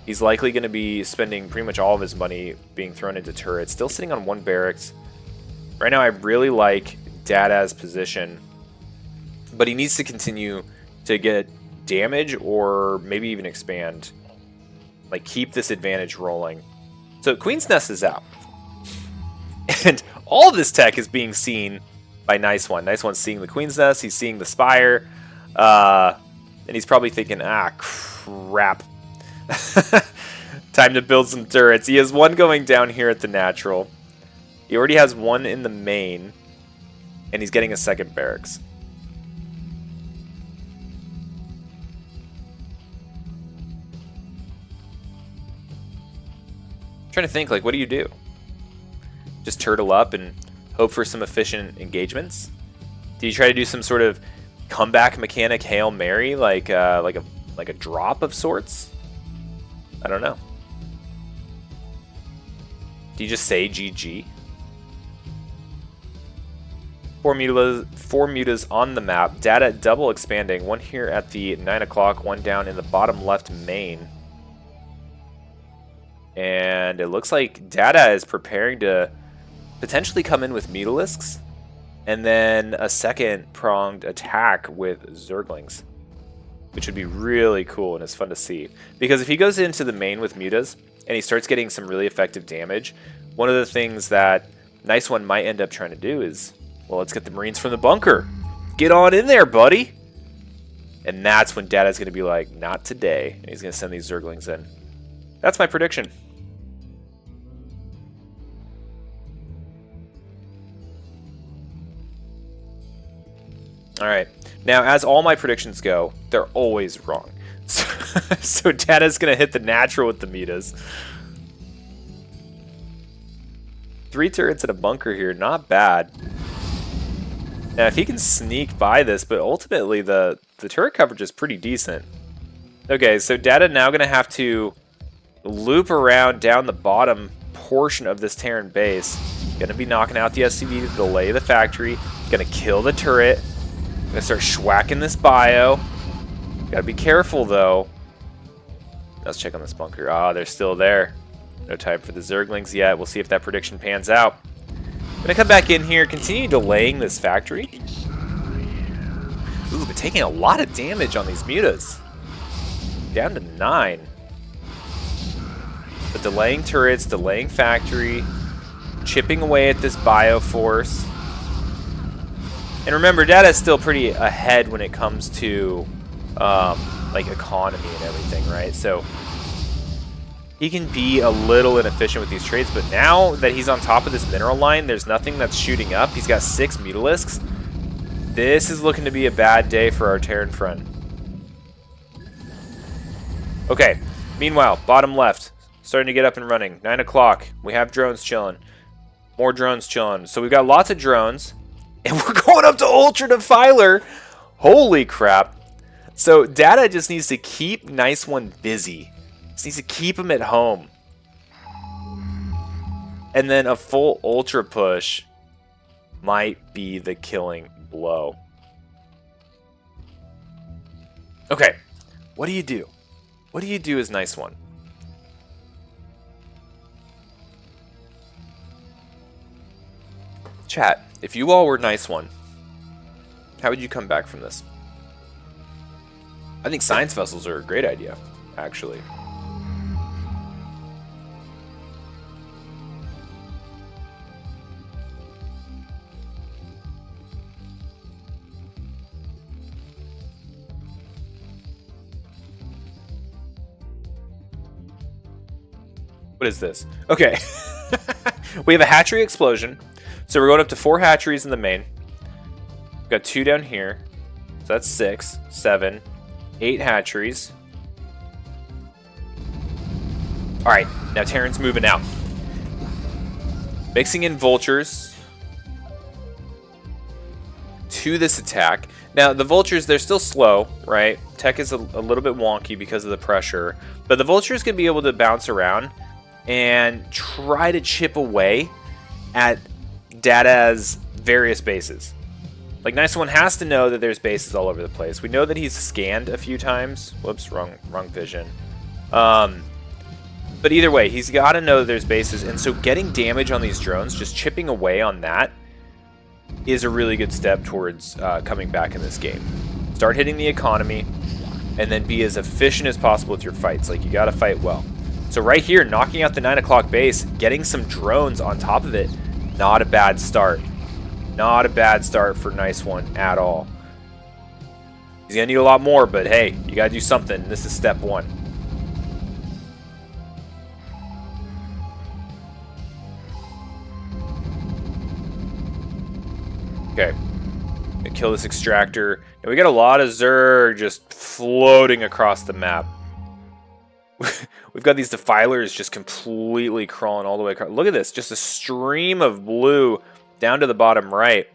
He's likely going to be spending pretty much all of his money being thrown into turrets. Still sitting on 1 barracks. Right now, I really like Dada's position. But he needs to continue to get damage or maybe even expand. Like, keep this advantage rolling. So, Queen's Nest is out. And all this tech is being seen by Nice One. Nice One's seeing the Queen's Nest. He's seeing the Spire. And he's probably thinking, crap. Time to build some turrets. He has 1 going down here at the natural. He already has 1 in the main. And he's getting a 2nd barracks. I'm trying to think, like, what do you do? Just turtle up and hope for some efficient engagements? Do you try to do some sort of comeback mechanic Hail Mary, like a drop of sorts? I don't know. Do you just say GG? 4 mutas on the map. Data double expanding. 1 here at the 9 o'clock. 1 down in the bottom left main. And it looks like Dada is preparing to potentially come in with Mutalisks. And then a 2nd pronged attack with Zerglings. Which would be really cool and it's fun to see. Because if he goes into the main with Mutas and he starts getting some really effective damage, one of the things that Nice One might end up trying to do is, well, let's get the Marines from the bunker. Get on in there, buddy. And that's when Dada's going to be like, not today. And he's going to send these Zerglings in. That's my prediction. Alright, now as all my predictions go, they're always wrong. So Dada's going to hit the natural with the Mitas. 3 turrets in a bunker here, not bad. Now if he can sneak by this, but ultimately the turret coverage is pretty decent. Okay, so Dada now going to have to loop around down the bottom portion of this Terran base. Going to be knocking out the SCV to delay the factory. Going to kill the turret. Gonna start schwacking this bio. Gotta be careful though. Let's check on this bunker. Ah, they're still there. No time for the Zerglings yet. We'll see if that prediction pans out. Gonna come back in here, continue delaying this factory. Ooh, but taking a lot of damage on these mutas. Down to 9. But delaying turrets, delaying factory, chipping away at this bio force. And remember, Dada's still pretty ahead when it comes to like economy and everything, right? So he can be a little inefficient with these trades, but now that he's on top of this mineral line, there's nothing that's shooting up. He's got 6 Mutalisks. This is looking to be a bad day for our Terran friend. Okay, meanwhile, bottom left, starting to get up and running. 9 o'clock, we have drones chilling. More drones chilling. So we've got lots of drones. And we're going up to Ultra Defiler. Holy crap. So Dada just needs to keep Nice One busy. Just needs to keep him at home. And then a full Ultra push might be the killing blow. Okay, what do you do? What do you do as nice one? Chat, if you all were nice one, how would you come back from this? I think science vessels are a great idea, actually. What is this? Okay. We have a hatchery explosion. So we're going up to 4 hatcheries in the main. We've got 2 down here. So that's 6, 7, 8 hatcheries. Alright, now Terran's moving out. Mixing in vultures to this attack. Now, the vultures, they're still slow, right? Tech is a little bit wonky because of the pressure. But the vultures can be able to bounce around and try to chip away at Dada's various bases. Like, Nice One has to know that there's bases all over the place. We know that he's scanned a few times. Whoops, wrong vision. But either way, he's got to know that there's bases, and so getting damage on these drones, just chipping away on that, is a really good step towards coming back in this game. Start hitting the economy, and then be as efficient as possible with your fights. Like, you got to fight well. So right here, knocking out the 9 o'clock base, getting some drones on top of it, not a bad start. Not a bad start for Nice One at all. He's going to need a lot more, but hey, you got to do something. This is step 1. Okay. Gonna kill this extractor. And we got a lot of Zerg just floating across the map. We've got these defilers just completely crawling all the way across. Look at this. Just a stream of blue down to the bottom right.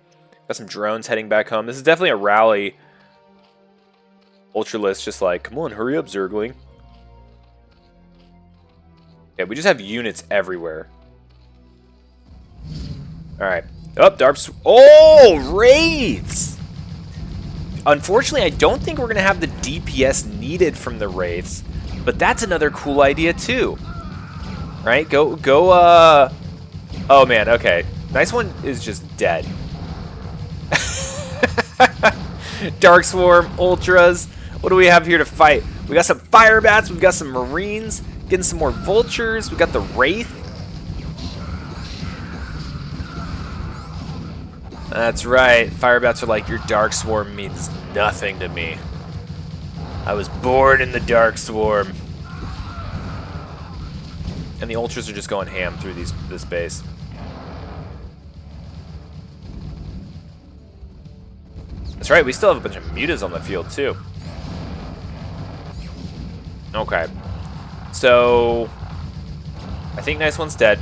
Got some drones heading back home. This is definitely a rally. Ultralisk just like, come on, hurry up, Zergling. Yeah, we just have units everywhere. Alright. Oh, Darps. Oh, Wraiths! Unfortunately, I don't think we're going to have the DPS needed from the Wraiths. But that's another cool idea, too. Right? Oh, man, okay. Nice One is just dead. Dark Swarm, Ultras. What do we have here to fight? We got some Fire Bats. We've got some Marines. Getting some more Vultures. We got the Wraith. That's right. Fire Bats are like, your Dark Swarm means nothing to me. I was born in the Dark Swarm. And the Ultras are just going ham through this base. That's right, we still have a bunch of mutas on the field, too. Okay. So, I think Nice One's dead.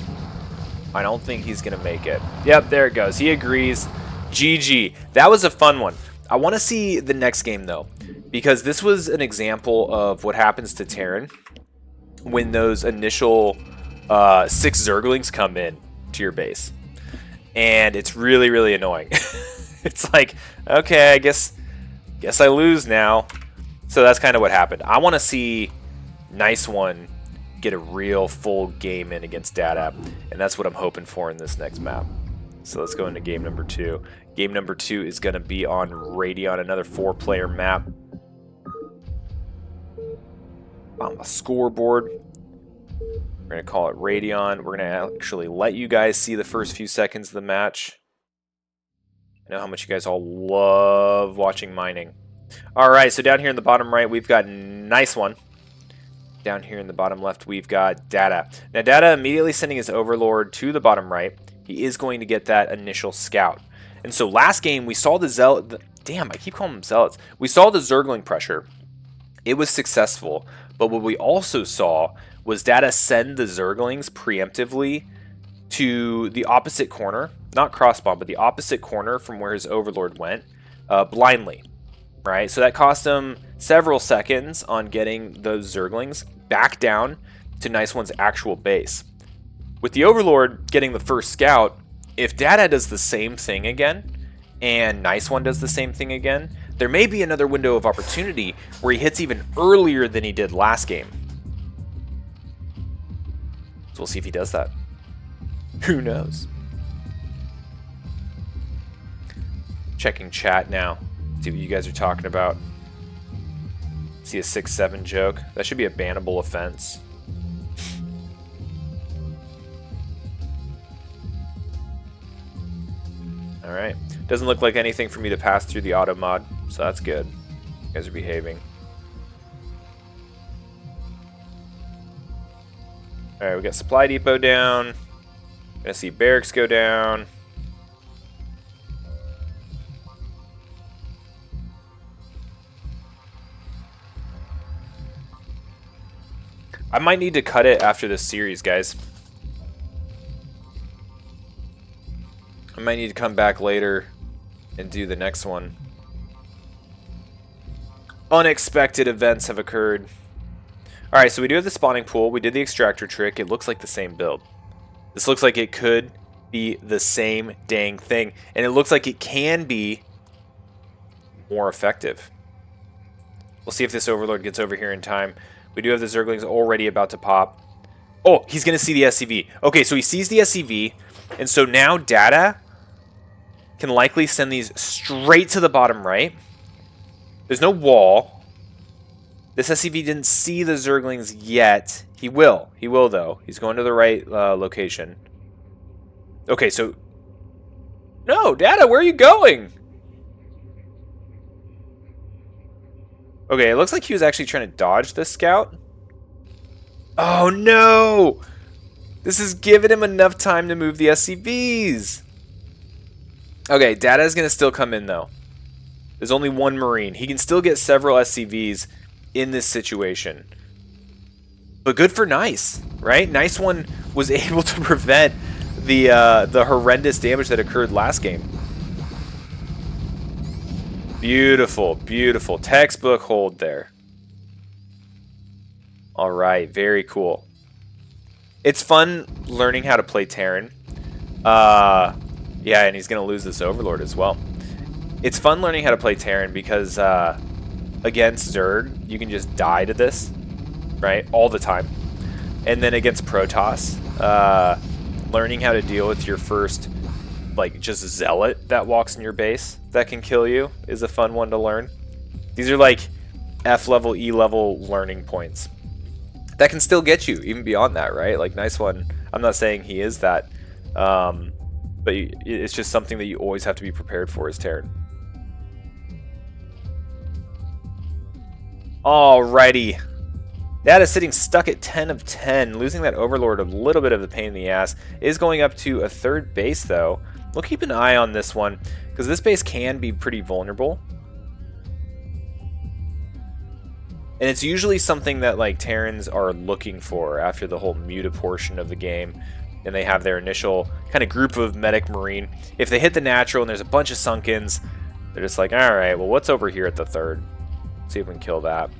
I don't think he's going to make it. Yep, there it goes. He agrees. GG. That was a fun one. I want to see the next game, though, because this was an example of what happens to Terran when those initial 6 Zerglings come in to your base. And it's really, really annoying. It's like, okay, I guess I lose now. So that's kind of what happened. I want to see Nice One get a real full game in against Dada, and that's what I'm hoping for in this next map. So let's go into game number 2. Game number 2 is going to be on Radion, another 4-player map. On the scoreboard, we're going to call it Radion. We're going to actually let you guys see the first few seconds of the match. I know how much you guys all love watching mining. Alright, so down here in the bottom right, we've got Nice One. Down here in the bottom left, we've got Dada. Now, Dada immediately sending his Overlord to the bottom right. He is going to get that initial scout. And so last game, we saw the Zealot... Damn, I keep calling them Zealots. We saw the Zergling pressure. It was successful. But what we also saw was Dada send the Zerglings preemptively to the opposite corner. Not crossbomb, but the opposite corner from where his Overlord went. Blindly. Right? So that cost him several seconds on getting those Zerglings back down to Nice One's actual base. With the Overlord getting the first scout, if Dada does the same thing again, and Nice One does the same thing again, there may be another window of opportunity where he hits even earlier than he did last game. So we'll see if he does that. Who knows? Checking chat now. See what you guys are talking about. See a 6-7 joke. That should be a bannable offense. Alright. Doesn't look like anything for me to pass through the auto mod, so that's good. You guys are behaving. Alright, we got Supply Depot down. Gonna see Barracks go down. I might need to cut it after this series, guys. I might need to come back later and do the next one. Unexpected events have occurred. Alright, so we do have the spawning pool. We did the extractor trick. It looks like the same build. This looks like it could be the same dang thing. And it looks like it can be more effective. We'll see if this Overlord gets over here in time. We do have the Zerglings already about to pop. Oh, he's going to see the SCV. Okay, so he sees the SCV. And so now Data can likely send these straight to the bottom right. There's no wall. This SCV didn't see the Zerglings yet. He will. He will, though. He's going to the right location. Okay, so... No, Data, where are you going? Okay, it looks like he was actually trying to dodge this scout. Oh, no! This is giving him enough time to move the SCVs. Okay, Data is going to still come in, though. There's only one Marine. He can still get several SCVs in this situation. But good for Nice, right? Nice one was able to prevent the horrendous damage that occurred last game. Beautiful, beautiful. Textbook hold there. All right, very cool. It's fun learning how to play Terran. Yeah, and he's going to lose this Overlord as well. It's fun learning how to play Terran because against Zerg, you can just die to this, right, all the time. And then against Protoss, learning how to deal with your first, like, just Zealot that walks in your base that can kill you is a fun one to learn. These are like F level, E level learning points that can still get you even beyond that, right? Like, Nice one. I'm not saying he is that, but it's just something that you always have to be prepared for as Terran. Alrighty. That is sitting stuck at 10 of 10. Losing that Overlord, a little bit of a pain in the ass. Is going up to a third base, though. We'll keep an eye on this one, because this base can be pretty vulnerable. And it's usually something that, like, Terrans are looking for after the whole Muta portion of the game. And they have their initial kind of group of Medic Marine. If they hit the natural and there's a bunch of Sunkens, they're just like, alright, well, what's over here at the third? See if we can kill that.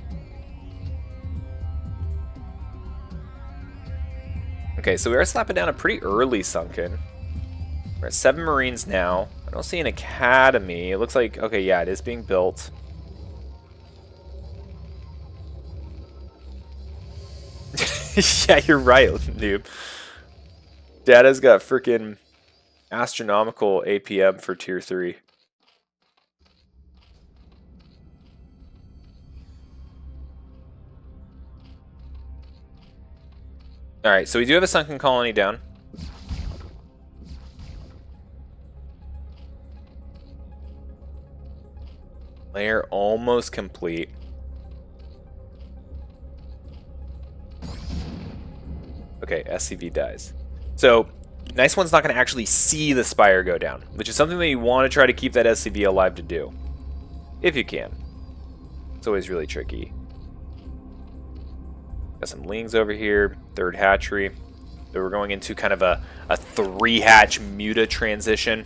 Okay, so we are slapping down a pretty early Sunken. We're at 7 Marines now. I don't see an Academy. It looks like, okay, yeah, it is being built. Yeah, you're right, noob. Data's got freaking astronomical APM for tier 3. Alright, so we do have a Sunken Colony down. Layer almost complete. Okay, SCV dies. So, Nice One's not going to actually see the Spire go down, which is something that you want to try to keep that SCV alive to do. If you can. It's always really tricky. Got some Lings over here, third hatchery. So we're going into kind of a 3-hatch Muta transition.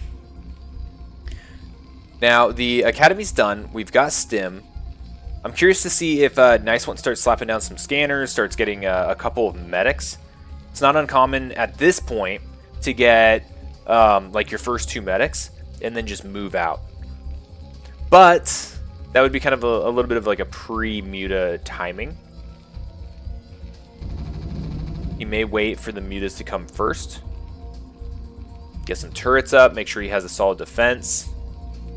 Now, the Academy's done. We've got Stim. I'm curious to see if Nice One starts slapping down some scanners, starts getting a couple of medics. It's not uncommon at this point to get like your first 2 medics and then just move out. But That would be kind of a little bit of like a pre-muta timing. He may wait for the mutas to come first. Get some turrets up, make sure he has a solid defense,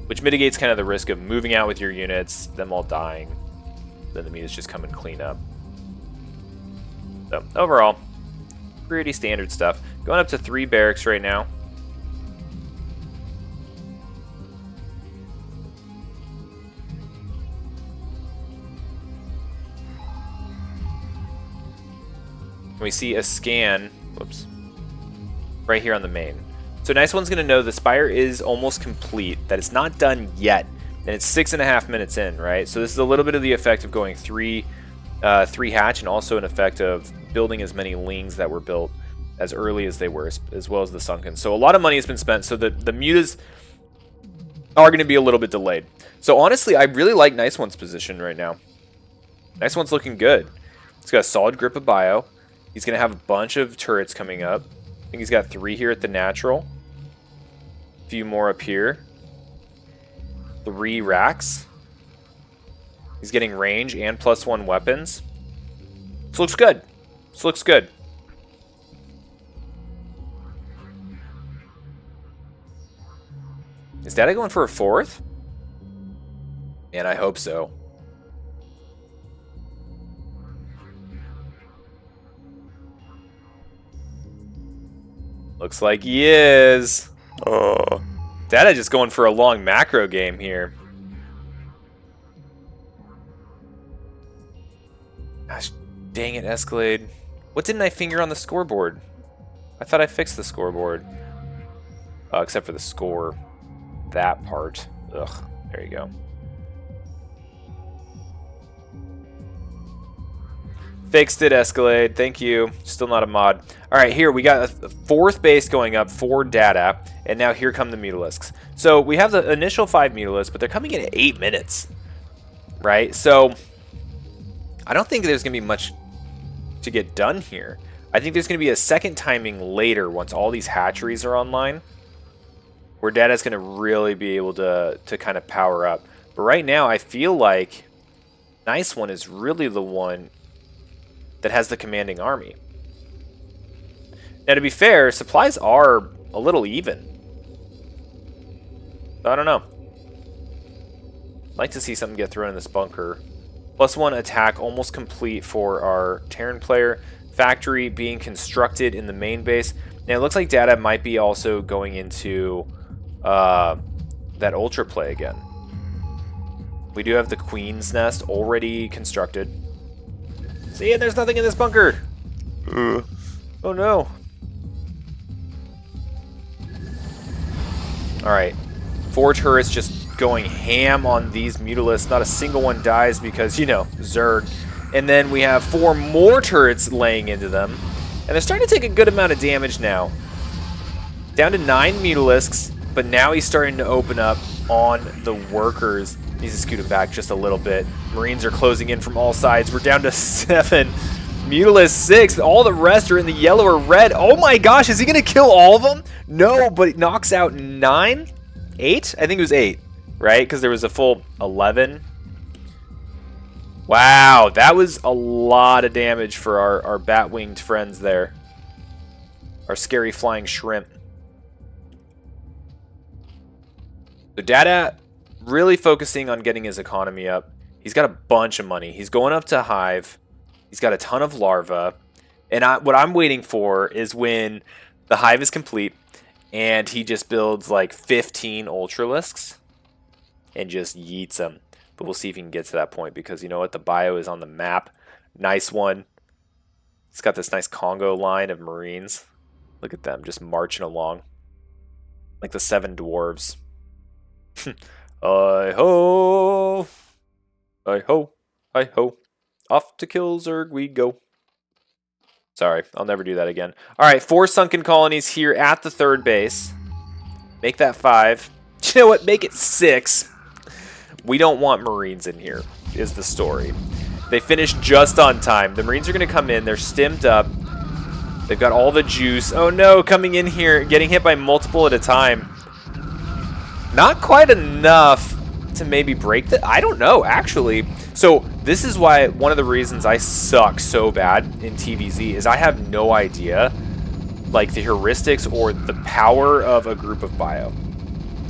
which mitigates kind of the risk of moving out with your units, them all dying. Then the mutas just come and clean up. So overall, pretty standard stuff. Going up to 3 barracks right now. We see a scan, whoops, right here on the main. So Nice One's going to know the Spire is almost complete, that it's not done yet, and it's 6.5 minutes in, right? So this is a little bit of the effect of going 3 hatch, and also an effect of building as many Lings that were built as early as they were, as well as the Sunken. So a lot of money has been spent, so the mutas are going to be a little bit delayed. So honestly, I really like Nice One's position right now. Nice One's looking good. He's got a solid grip of bio. He's going to have a bunch of turrets coming up. I think he's got 3 here at the natural. A few more up here. 3 racks. He's getting range and +1 weapons. This looks good. This looks good. Is Data going for a 4th? Man, I hope so. Looks like he is. Oh, Data just going for a long macro game here. Gosh, dang it, Escalade. What didn't I finger on the scoreboard? I thought I fixed the scoreboard. Except for the score. That part. Ugh, there you go. Fixed it, Escalade. Thank you. Still not a mod. All right, here we got a 4th base going up for Data, and now here come the Mutalisks. So we have the initial 5 Mutalisks, but they're coming in at 8 minutes, right? So I don't think there's going to be much to get done here. I think there's going to be a second timing later once all these hatcheries are online, where Data's going to really be able to kind of power up. But right now, I feel like Nice One is really the one that has the commanding army. Now, to be fair, supplies are a little even. I don't know. I'd like to see something get thrown in this bunker. +1 attack almost complete for our Terran player. Factory being constructed in the main base. Now, it looks like Data might be also going into that Ultra play again. We do have the Queen's Nest already constructed. See, and there's nothing in this bunker. Oh no. Alright. 4 turrets just going ham on these Mutalisks. Not a single one dies because, you know, Zerg. And then we have 4 more turrets laying into them. And they're starting to take a good amount of damage now. Down to 9 Mutalisks, but now he's starting to open up on the workers. Needs to scoot him back just a little bit. Marines are closing in from all sides. We're down to 7. Mutalisk 6. All the rest are in the yellow or red. Oh my gosh, is he going to kill all of them? No, but it knocks out 9? 8? I think it was 8, right? Because there was a full 11. Wow, that was a lot of damage for our bat-winged friends there. Our scary flying shrimp. So Data really focusing on getting his economy up. He's got a bunch of money. He's going up to Hive. He's got a ton of larva. And what I'm waiting for is when the Hive is complete and he just builds like 15 Ultralisks and just yeets them. But we'll see if he can get to that point because you know what? The bio is on the map. Nice One. He's got this nice Congo line of Marines. Look at them just marching along. Like the 7 dwarves. Hi-ho! Hi-ho! Hi-ho! Off to kill Zerg we go. Sorry, I'll never do that again. Alright, 4 sunken colonies here at the 3rd base. Make that 5. You know what? Make it 6. We don't want Marines in here, is the story. They finished just on time. The Marines are going to come in. They're stimmed up. They've got all the juice. Oh no, coming in here, getting hit by multiple at a time. Not quite enough to maybe break the... I don't know, actually. So this is why one of the reasons I suck so bad in TVZ is I have no idea, like, the heuristics or the power of a group of bio.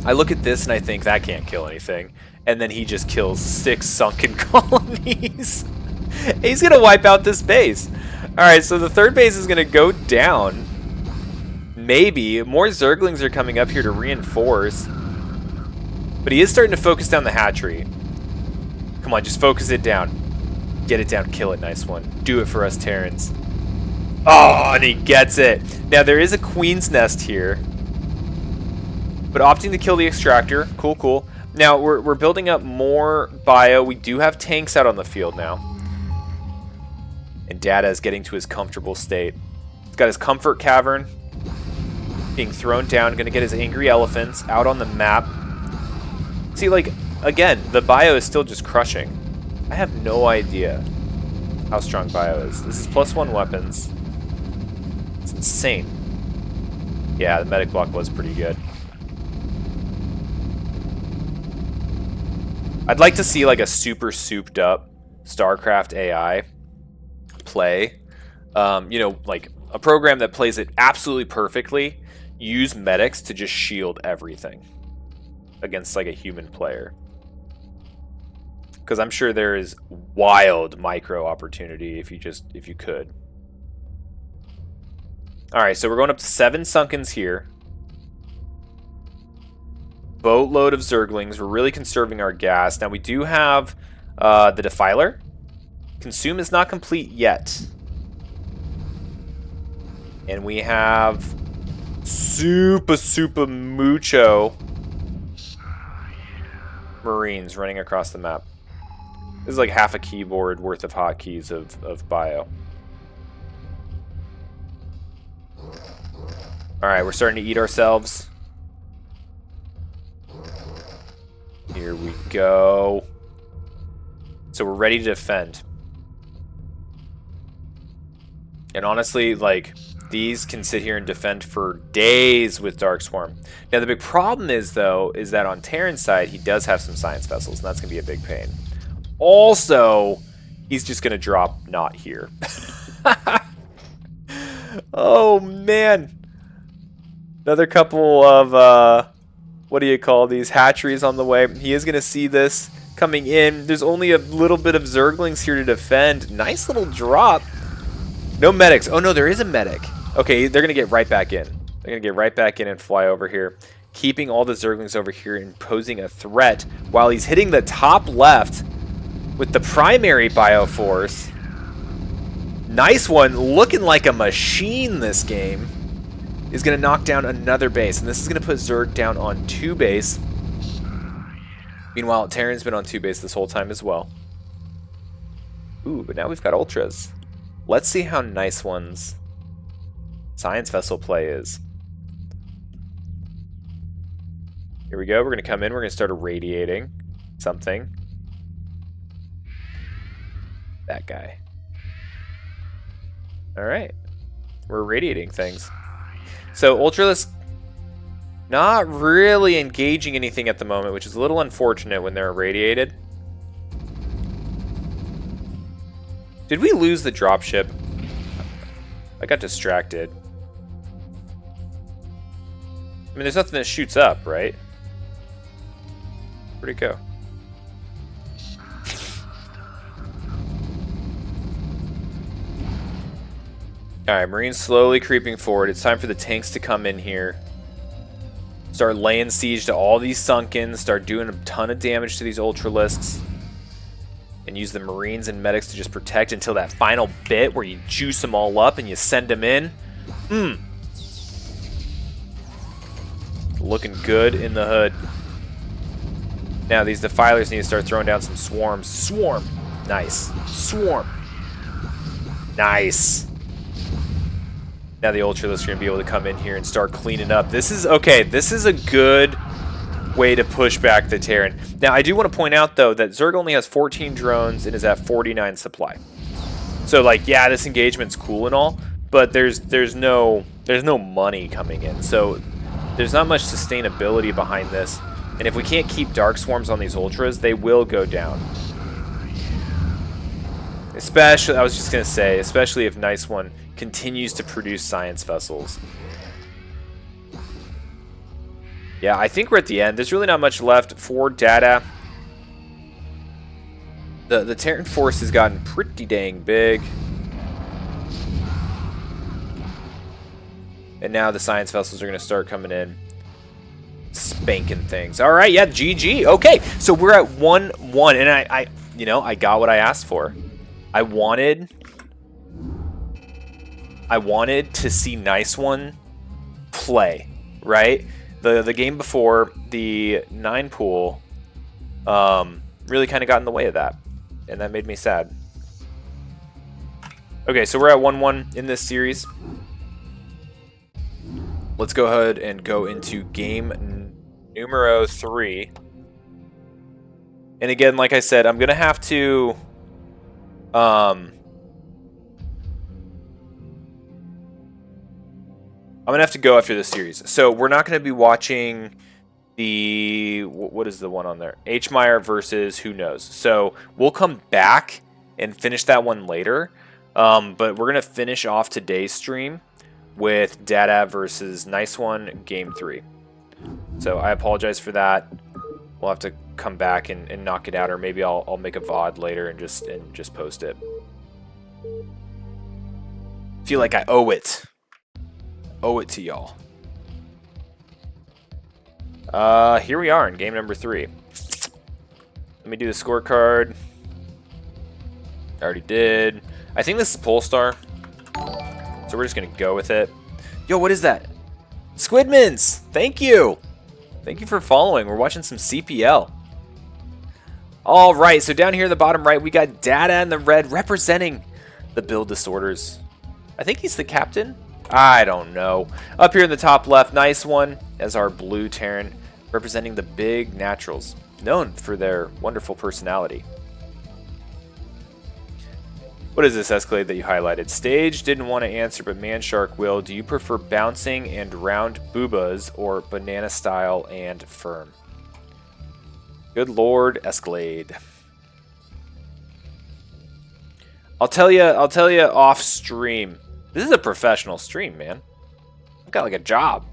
I look at this and I think that can't kill anything. And then he just kills 6 sunken colonies. He's going to wipe out this base. Alright, so the third base is going to go down. Maybe. More Zerglings are coming up here to reinforce. But he is starting to focus down the hatchery. Come on, just focus it down. Get it down, kill it, nice one. Do it for us, Terrans. Oh, and he gets it. Now, there is a Queen's Nest here. But opting to kill the extractor. Cool, cool. Now, we're building up more bio. We do have tanks out on the field now. And Data is getting to his comfortable state. He's got his comfort cavern being thrown down. Going to get his angry elephants out on the map. See, like, again, the bio is still just crushing. I have no idea how strong bio is. This is +1 weapons. It's insane. Yeah, the medic block was pretty good. I'd like to see, like, a super souped up StarCraft AI play. You know, like, a program that plays it absolutely perfectly. Use medics to just shield everything against, like, a human player. Because I'm sure there is wild micro opportunity if you could. Alright, so we're going up to 7 Sunkens here. Boatload of Zerglings. We're really conserving our gas. Now we do have the Defiler. Consume is not complete yet. And we have super mucho Marines running across the map. This is like half a keyboard worth of hotkeys of bio. Alright, we're starting to eat ourselves. Here we go. So we're ready to defend. And honestly, like, these can sit here and defend for days with Dark Swarm. Now, the big problem is, though, is that on Terran's side, he does have some science vessels, and that's going to be a big pain. Also, he's just going to drop not here. Oh, man. Another couple of, what do you call these, hatcheries on the way. He is going to see this coming in. There's only a little bit of Zerglings here to defend. Nice little drop. No medics. Oh, no, there is a medic. Okay, they're going to get right back in. They're going to get right back in and fly over here. Keeping all the Zerglings over here and posing a threat while he's hitting the top left with the primary Bioforce. Nice one. Looking like a machine this game. Is going to knock down another base. And this is going to put Zerg down on 2 base. Meanwhile, Terran's been on 2 base this whole time as well. Ooh, but now we've got Ultras. Let's see how Nice One's Science Vessel play is. Here we go. We're going to come in. We're going to start irradiating something. That guy. Alright. We're irradiating things. So, Ultralisk not really engaging anything at the moment, which is a little unfortunate when they're irradiated. Did we lose the dropship? I got distracted. I mean, there's nothing that shoots up, right? Where'd it go? Alright, Marines slowly creeping forward. It's time for the tanks to come in here. Start laying siege to all these Sunkens. Start doing a ton of damage to these Ultralisks. And use the Marines and medics to just protect until that final bit where you juice them all up and you send them in. Looking good in the hood. Now these Defilers need to start throwing down some swarms. Swarm! Nice. Swarm! Nice. Now the Ultralists are going to be able to come in here and start cleaning up. This is, okay, this is a good way to push back the Terran. Now, I do want to point out, though, that Zerg only has 14 drones and is at 49 supply. So, like, yeah, this engagement's cool and all, but there's no money coming in. So, there's not much sustainability behind this. And if we can't keep Dark Swarms on these Ultras, they will go down. Especially, I was just going to say, especially if Nice One continues to produce Science Vessels. Yeah, I think we're at the end. There's really not much left for Data. The Terran force has gotten pretty dang big. And now the Science Vessels are going to start coming in. Spanking things. All right, yeah, GG. Okay, so we're at 1-1. And I got what I asked for. I wanted to see Nice One play, right? The game before, the 9 pool, really kind of got in the way of that, and that made me sad. Okay, so we're at 1-1 in this series. Let's go ahead and go into game numero 3. And again, like I said, I'm gonna have to I'm gonna have to go after this series. So we're not gonna be watching the what is the one on there? H Meyer versus who knows. So we'll come back and finish that one later. But we're gonna finish off today's stream with Dada versus Nice One game 3. So I apologize for that. We'll have to come back and knock it out, or maybe I'll make a VOD later and just post it. Feel like I owe it. Owe it to y'all. Here we are in game number 3. Let me do the scorecard. I already did. I think this is Polestar. So we're just gonna go with it. Yo, what is that? Squidmans! Thank you! Thank you for following. We're watching some CPL. Alright, so down here in the bottom right, we got Data in the red representing the build disorders. I think he's the captain? I don't know. Up here in the top left, Nice One as our blue Terran, representing the big naturals, known for their wonderful personality. What is this Escalade that you highlighted? Stage didn't want to answer, but Manshark will. Do you prefer bouncing and round boobas or banana style and firm? Good Lord, Escalade. I'll tell you off stream. This is a professional stream, man. I've got like a job.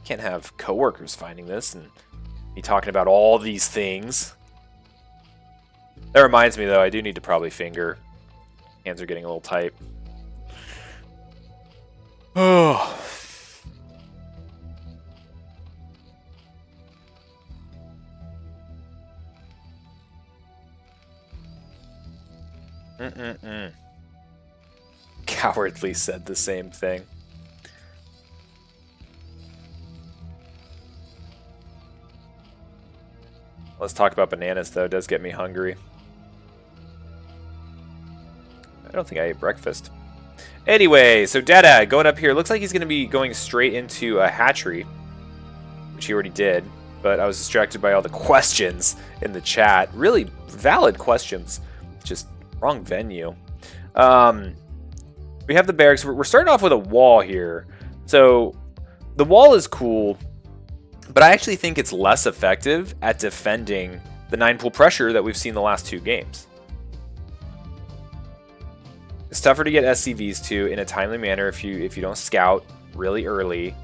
Can't have coworkers finding this and me talking about all these things. That reminds me, though, I do need to probably finger. Hands are getting a little tight. Oh. Cowardly said the same thing. Let's talk about bananas, though. It does get me hungry. I don't think I ate breakfast. Anyway, so Dada going up here. Looks like he's going to be going straight into a hatchery, which he already did. But I was distracted by all the questions in the chat. Really valid questions. Just wrong venue. We have the barracks. We're starting off with a wall here. So the wall is cool, but I actually think it's less effective at defending the 9-pool pressure that we've seen the last 2 games. It's tougher to get SCVs to in a timely manner if you don't scout really early.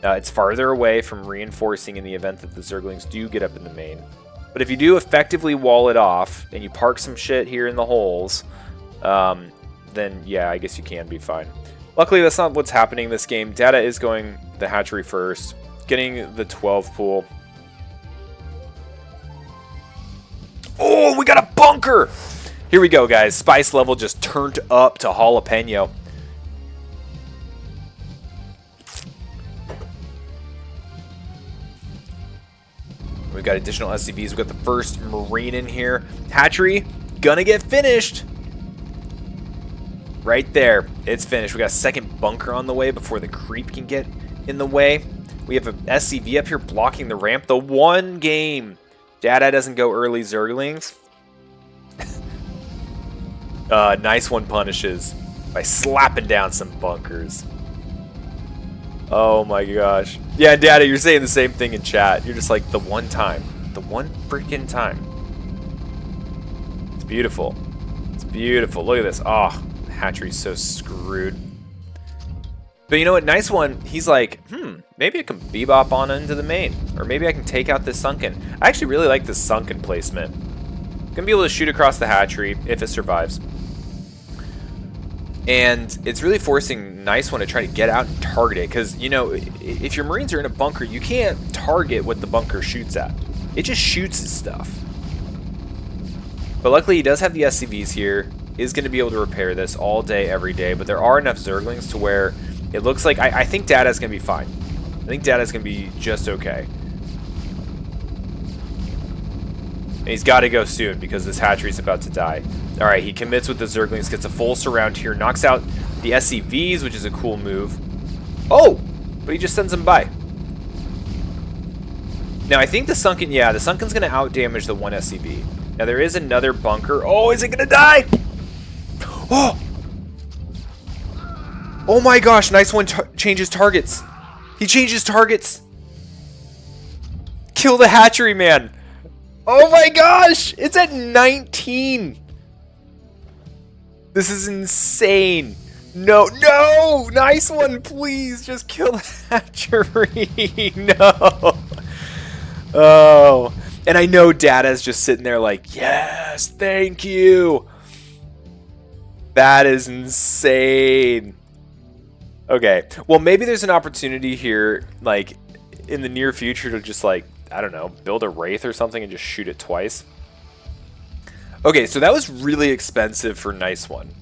It's farther away from reinforcing in the event that the Zerglings do get up in the main. But if you do effectively wall it off and you park some shit here in the holes, then yeah, I guess you can be fine. Luckily, that's not what's happening this game. Data is going the hatchery first, getting the 12 pool. Oh, we got a bunker! Here we go, guys. Spice level just turned up to jalapeno. We've got additional SCVs. We've got the first Marine in here. Hatchery, gonna get finished. Right there. It's finished. We got a second bunker on the way before the creep can get in the way. We have an SCV up here blocking the ramp. The one game Dada doesn't go early Zerglings. Nice One punishes by slapping down some bunkers. Oh my gosh. Yeah, Data, you're saying the same thing in chat. You're just like, the one time. The one freaking time. It's beautiful. It's beautiful. Look at this. Oh, hatchery's so screwed. But you know what? Nice one. He's like, maybe I can bebop on into the main. Or maybe I can take out this sunken. I actually really like this sunken placement. Gonna be able to shoot across the hatchery if it survives. And it's really forcing Nice One to try to get out and target it. Because, you know, if your Marines are in a bunker, you can't target what the bunker shoots at. It just shoots his stuff. But luckily he does have the SCVs here. Is going to be able to repair this all day, every day. But there are enough Zerglings to where it looks like... I think Data's going to be fine. I think Data's going to be just okay. And he's got to go soon because this hatchery's about to die. Alright, he commits with the Zerglings, gets a full surround here, knocks out the SCVs, which is a cool move. Oh! But he just sends them by. Now, I think the Sunken, yeah, the Sunken's going to out-damage the one SCV. Now, there is another bunker. Oh, is it going to die? Oh! Oh my gosh, Nice One changes targets. He changes targets. Kill the hatchery, man. Oh my gosh, it's at 19. This is insane. No, no, Nice One, please just kill the hatchery. No. Oh, and I know Data's just sitting there like, yes, thank you. That is insane. Okay, well, maybe there's an opportunity here, like, in the near future to just, like, I don't know, build a Wraith or something and just shoot it twice. Okay, so that was really expensive for Nice One.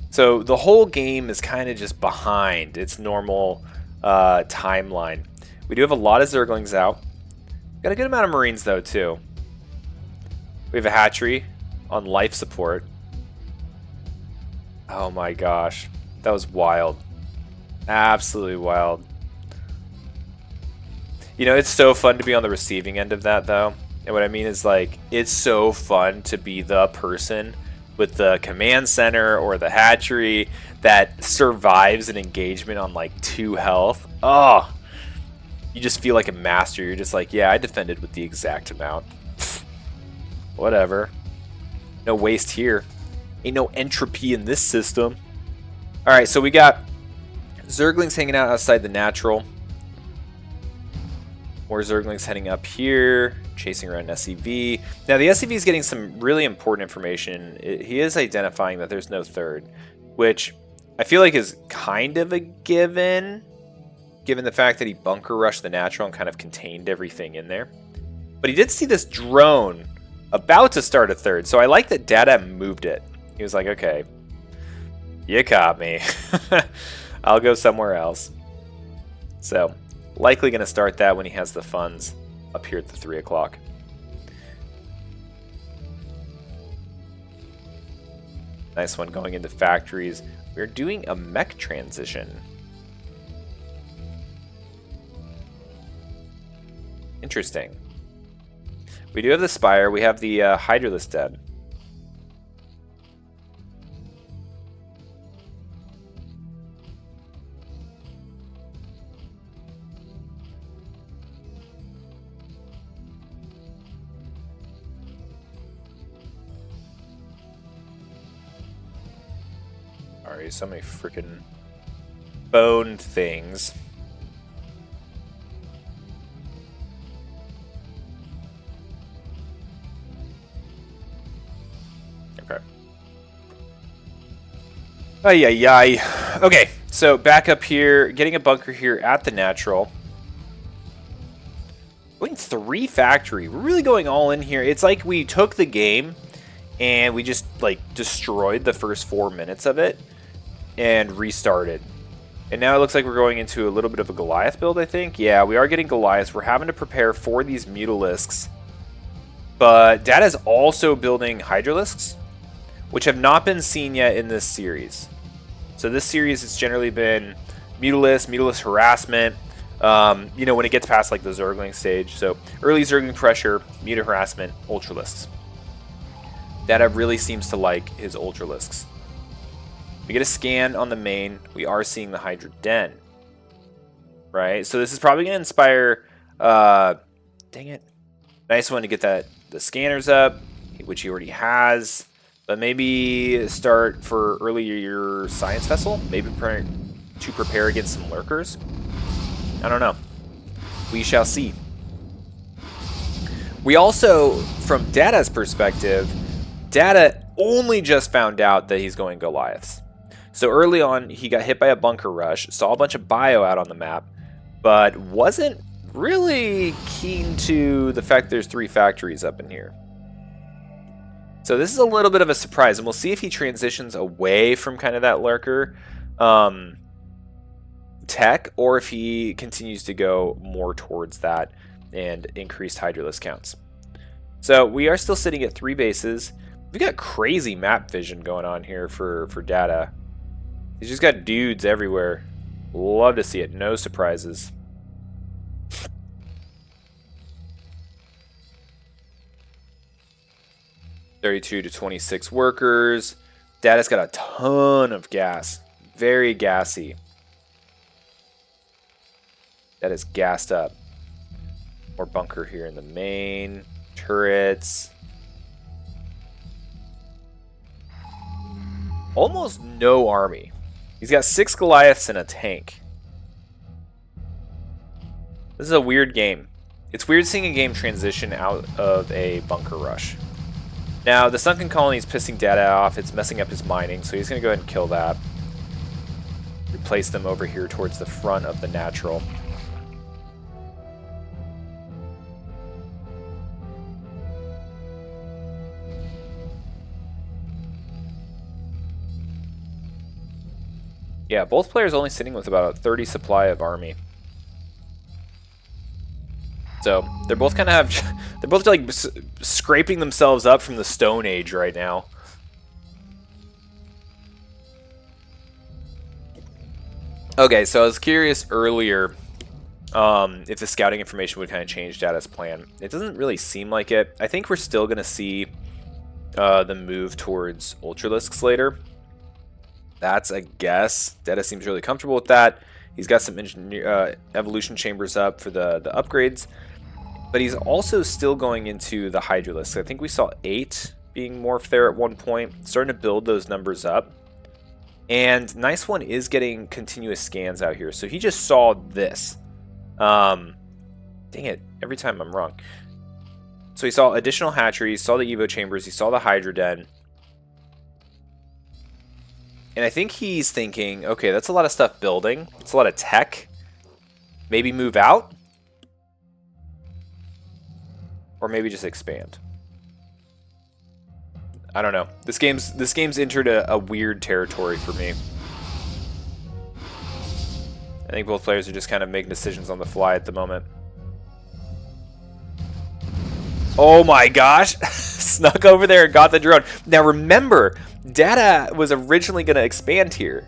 So the whole game is kind of just behind its normal timeline. We do have a lot of Zerglings out. Got a good amount of Marines, though, too. We have a hatchery on life support. Oh my gosh. That was wild. Absolutely wild. You know, it's so fun to be on the receiving end of that, though. And what I mean is, like, it's so fun to be the person with the command center or the hatchery that survives an engagement on, like, 2 health. Oh! You just feel like a master. You're just like, yeah, I defended with the exact amount. Whatever. No waste here. Ain't no entropy in this system. Alright, so we got Zerglings hanging out outside the natural. More Zerglings heading up here, chasing around SCV. Now, the SCV is getting some really important information. He is identifying that there's no third, which I feel like is kind of a given the fact that he bunker rushed the natural and kind of contained everything in there. But he did see this drone about to start a third, so I like that Data moved it. He was like, okay, you caught me. I'll go somewhere else. So, likely going to start that when he has the funds up here at the 3 o'clock. Nice one going into factories. We're doing a mech transition. Interesting. We do have the Spire. We have the Hydralisk dead. Alright, so many freaking bone things. Okay. Ay, ay, ay. Okay, so back up here, getting a bunker here at the natural. Going 3 factory. We're really going all in here. It's like we took the game and we just like destroyed the first 4 minutes of it and restarted. And now it looks like we're going into a little bit of a Goliath build, I think. Yeah, we are getting Goliaths. We're having to prepare for these Mutalisks. But Data is also building Hydralisks, which have not been seen yet in this series. So this series has generally been Mutalisk harassment, you know, when it gets past like the Zergling stage. So early Zergling pressure, Muta harassment, Ultralisks. Data really seems to like his Ultralisks. We get a scan on the main. We are seeing the Hydra Den. right? So this is probably going to inspire... dang it. Nice one to get the scanners up, which he already has. But maybe start for earlier science vessel. Maybe to prepare against some lurkers. I don't know. We shall see. We also, from Data's perspective, Data only just found out that he's going Goliaths. So early on, he got hit by a bunker rush, saw a bunch of bio out on the map, but wasn't really keen to the fact there's 3 factories up in here. So this is a little bit of a surprise, and we'll see if he transitions away from kind of that lurker tech, or if he continues to go more towards that and increased Hydralisk counts. So we are still sitting at 3 bases. We got crazy map vision going on here for Data. He's just got dudes everywhere. Love to see it. No surprises. $32 to 26 workers. Data's got a ton of gas. Very gassy. That is gassed up. More bunker here in the main. Turrets. Almost no army. He's got 6 Goliaths and a tank. This is a weird game. It's weird seeing a game transition out of a bunker rush. Now, the sunken colony is pissing Data off. It's messing up his mining, so he's going to go ahead and kill that. Replace them over here towards the front of the natural. Yeah, both players only sitting with about a 30 supply of army. So they're both kind of they're both like scraping themselves up from the Stone Age right now. Okay, so I was curious earlier if the scouting information would kind of change Data's plan. It doesn't really seem like it. I think we're still going to see the move towards Ultralisks later. That's a guess. Data seems really comfortable with that. He's got some evolution chambers up for the upgrades. But he's also still going into the Hydralisk. I think we saw 8 being morphed there at one point. Starting to build those numbers up. And Nice One is getting continuous scans out here. So he just saw this. Dang it. Every time I'm wrong. So he saw additional hatcheries, saw the Evo chambers, he saw the Hydra Den. And I think he's thinking, okay, that's a lot of stuff building. It's a lot of tech. Maybe move out? Or maybe just expand. I don't know. This game's entered a weird territory for me. I think both players are just kind of making decisions on the fly at the moment. Oh my gosh! Snuck over there and got the drone. Now remember, Data was originally going to expand here,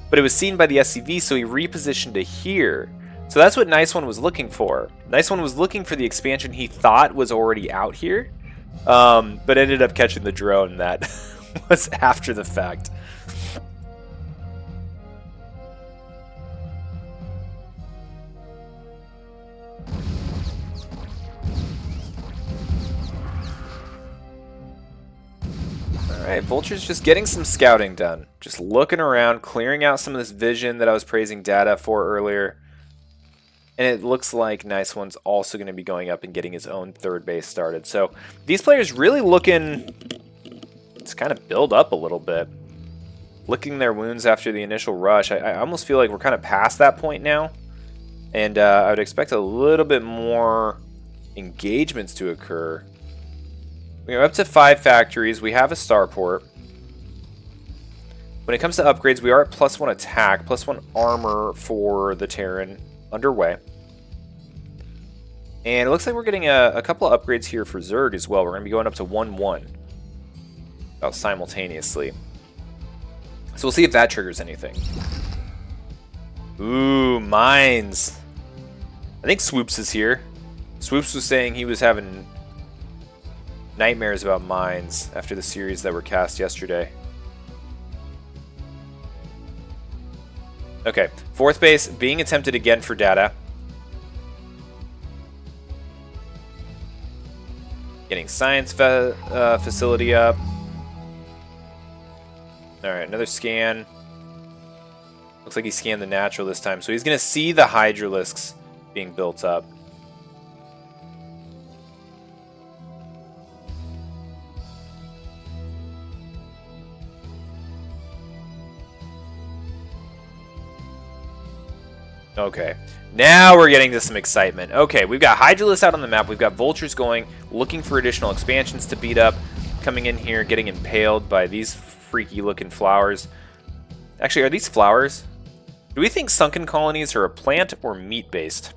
but it was seen by the SCV, so he repositioned to here. So that's what Nice One was looking for. Nice One was looking for the expansion he thought was already out here, but ended up catching the drone that was after the fact. Alright, Vulture's just getting some scouting done. Just looking around, clearing out some of this vision that I was praising Data for earlier. And it looks like Nice One's also going to be going up and getting his own third base started. So these players really looking to kind of build up a little bit. Licking their wounds after the initial rush. I almost feel like we're kind of past that point now. And I would expect a little bit more engagements to occur. We're up to 5 factories. We have a starport. When it comes to upgrades, we are at +1 attack, +1 armor for the Terran underway. And it looks like we're getting a couple of upgrades here for Zerg as well. We're going to be going up to 1-1 about simultaneously. So we'll see if that triggers anything. Ooh, mines. I think Swoops is here. Swoops was saying he was having nightmares about mines after the series that were cast yesterday. Okay, 4th base being attempted again for data. Getting science facility up. Alright, another scan. Looks like he scanned the natural this time. So he's going to see the hydralisks being built up. Okay, now we're getting to some excitement. Okay, we've got hydralisks out on the map. We've got vultures going, looking for additional expansions to beat up. Coming in here, getting impaled by these freaky looking flowers. Actually, are these flowers? Do we think sunken colonies are a plant or meat-based?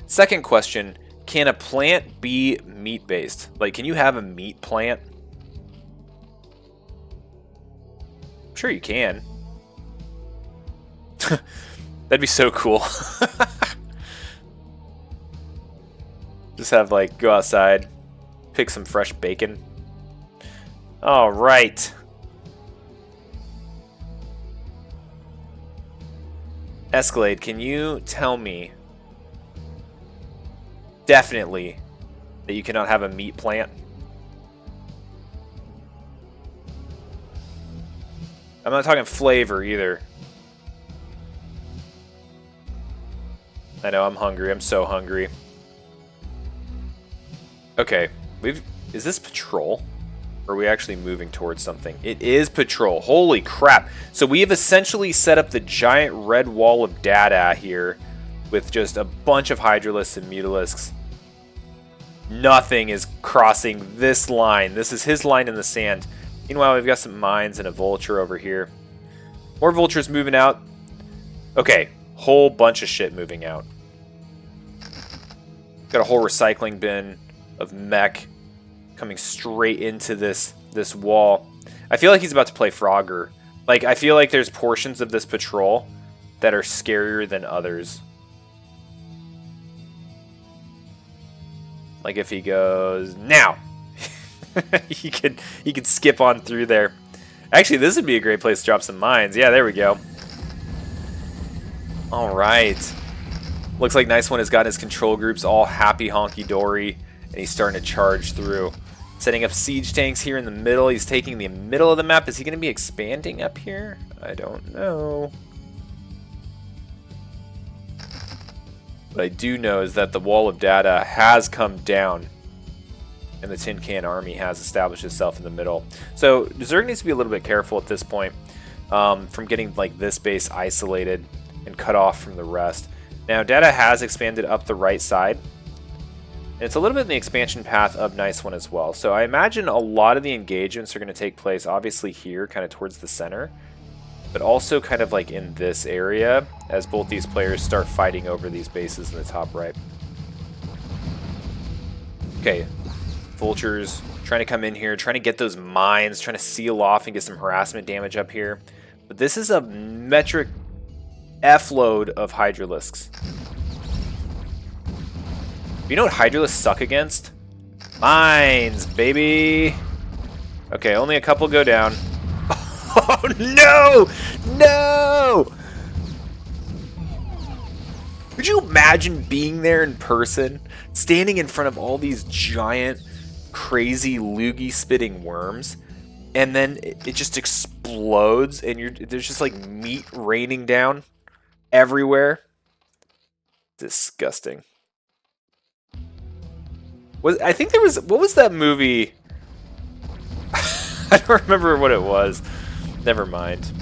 Second question, can a plant be meat-based? Like, can you have a meat plant? I'm sure you can. That'd be so cool. Just have, like, go outside, pick some fresh bacon. All right. Escalade, can you tell me definitely that you cannot have a meat plant? I'm not talking flavor either. I know, I'm hungry. I'm so hungry. Okay, is this patrol? Or are we actually moving towards something? It is patrol. Holy crap. So we have essentially set up the giant red wall of data here with just a bunch of hydralisks and mutalisks. Nothing is crossing this line. This is his line in the sand. Meanwhile, we've got some mines and a vulture over here. More vultures moving out. Okay, whole bunch of shit moving out. Got a whole recycling bin of mech coming straight into this wall. I feel like he's about to play Frogger. Like, I feel like there's portions of this patrol that are scarier than others. Like if he goes now. he could skip on through there. Actually, this would be a great place to drop some mines. Yeah, there we go. All right. Looks like Nice One has got his control groups all happy honky-dory, and he's starting to charge through. Setting up siege tanks here in the middle. He's taking the middle of the map. Is he going to be expanding up here? I don't know. What I do know is that the wall of data has come down, and the Tin Can Army has established itself in the middle. So Zerg needs to be a little bit careful at this point from getting like this base isolated and cut off from the rest. Now, data has expanded up the right side. And it's a little bit in the expansion path of Nice One as well. So I imagine a lot of the engagements are going to take place obviously here, kind of towards the center, but also kind of like in this area as both these players start fighting over these bases in the top right. Okay, vultures trying to come in here, trying to get those mines, trying to seal off and get some harassment damage up here. But this is a metric F-load of hydralisks. You know what hydralisks suck against? Mines, baby! Okay, only a couple go down. Oh, no! No! Could you imagine being there in person? Standing in front of all these giant, crazy, loogie-spitting worms, and then it just explodes, and there's just like meat raining down everywhere. Disgusting. I think there was, what was that movie? I don't remember what it was. Never mind.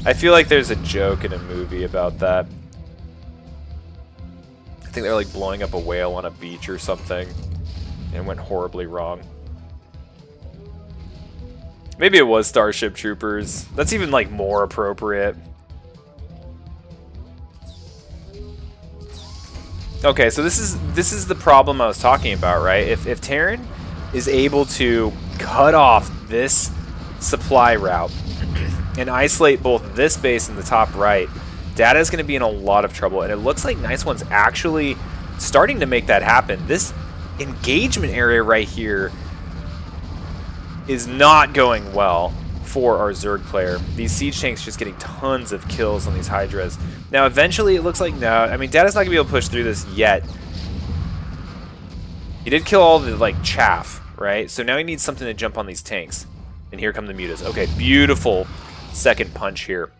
I feel like there's a joke in a movie about that. I think they're like blowing up a whale on a beach or something, and it went horribly wrong. Maybe it was Starship Troopers. That's even like more appropriate. Okay, so this is the problem I was talking about, right? If Terran is able to cut off this supply route and isolate both this base and the top right, Data is going to be in a lot of trouble, and it looks like Nice One's actually starting to make that happen. This engagement area right here is not going well for our Zerg player. These siege tanks just getting tons of kills on these Hydras. Now, eventually, it looks like no. I mean, Data's not gonna be able to push through this yet. He did kill all the like chaff, right? So now he needs something to jump on these tanks. And here come the mutas. Okay, beautiful second punch here.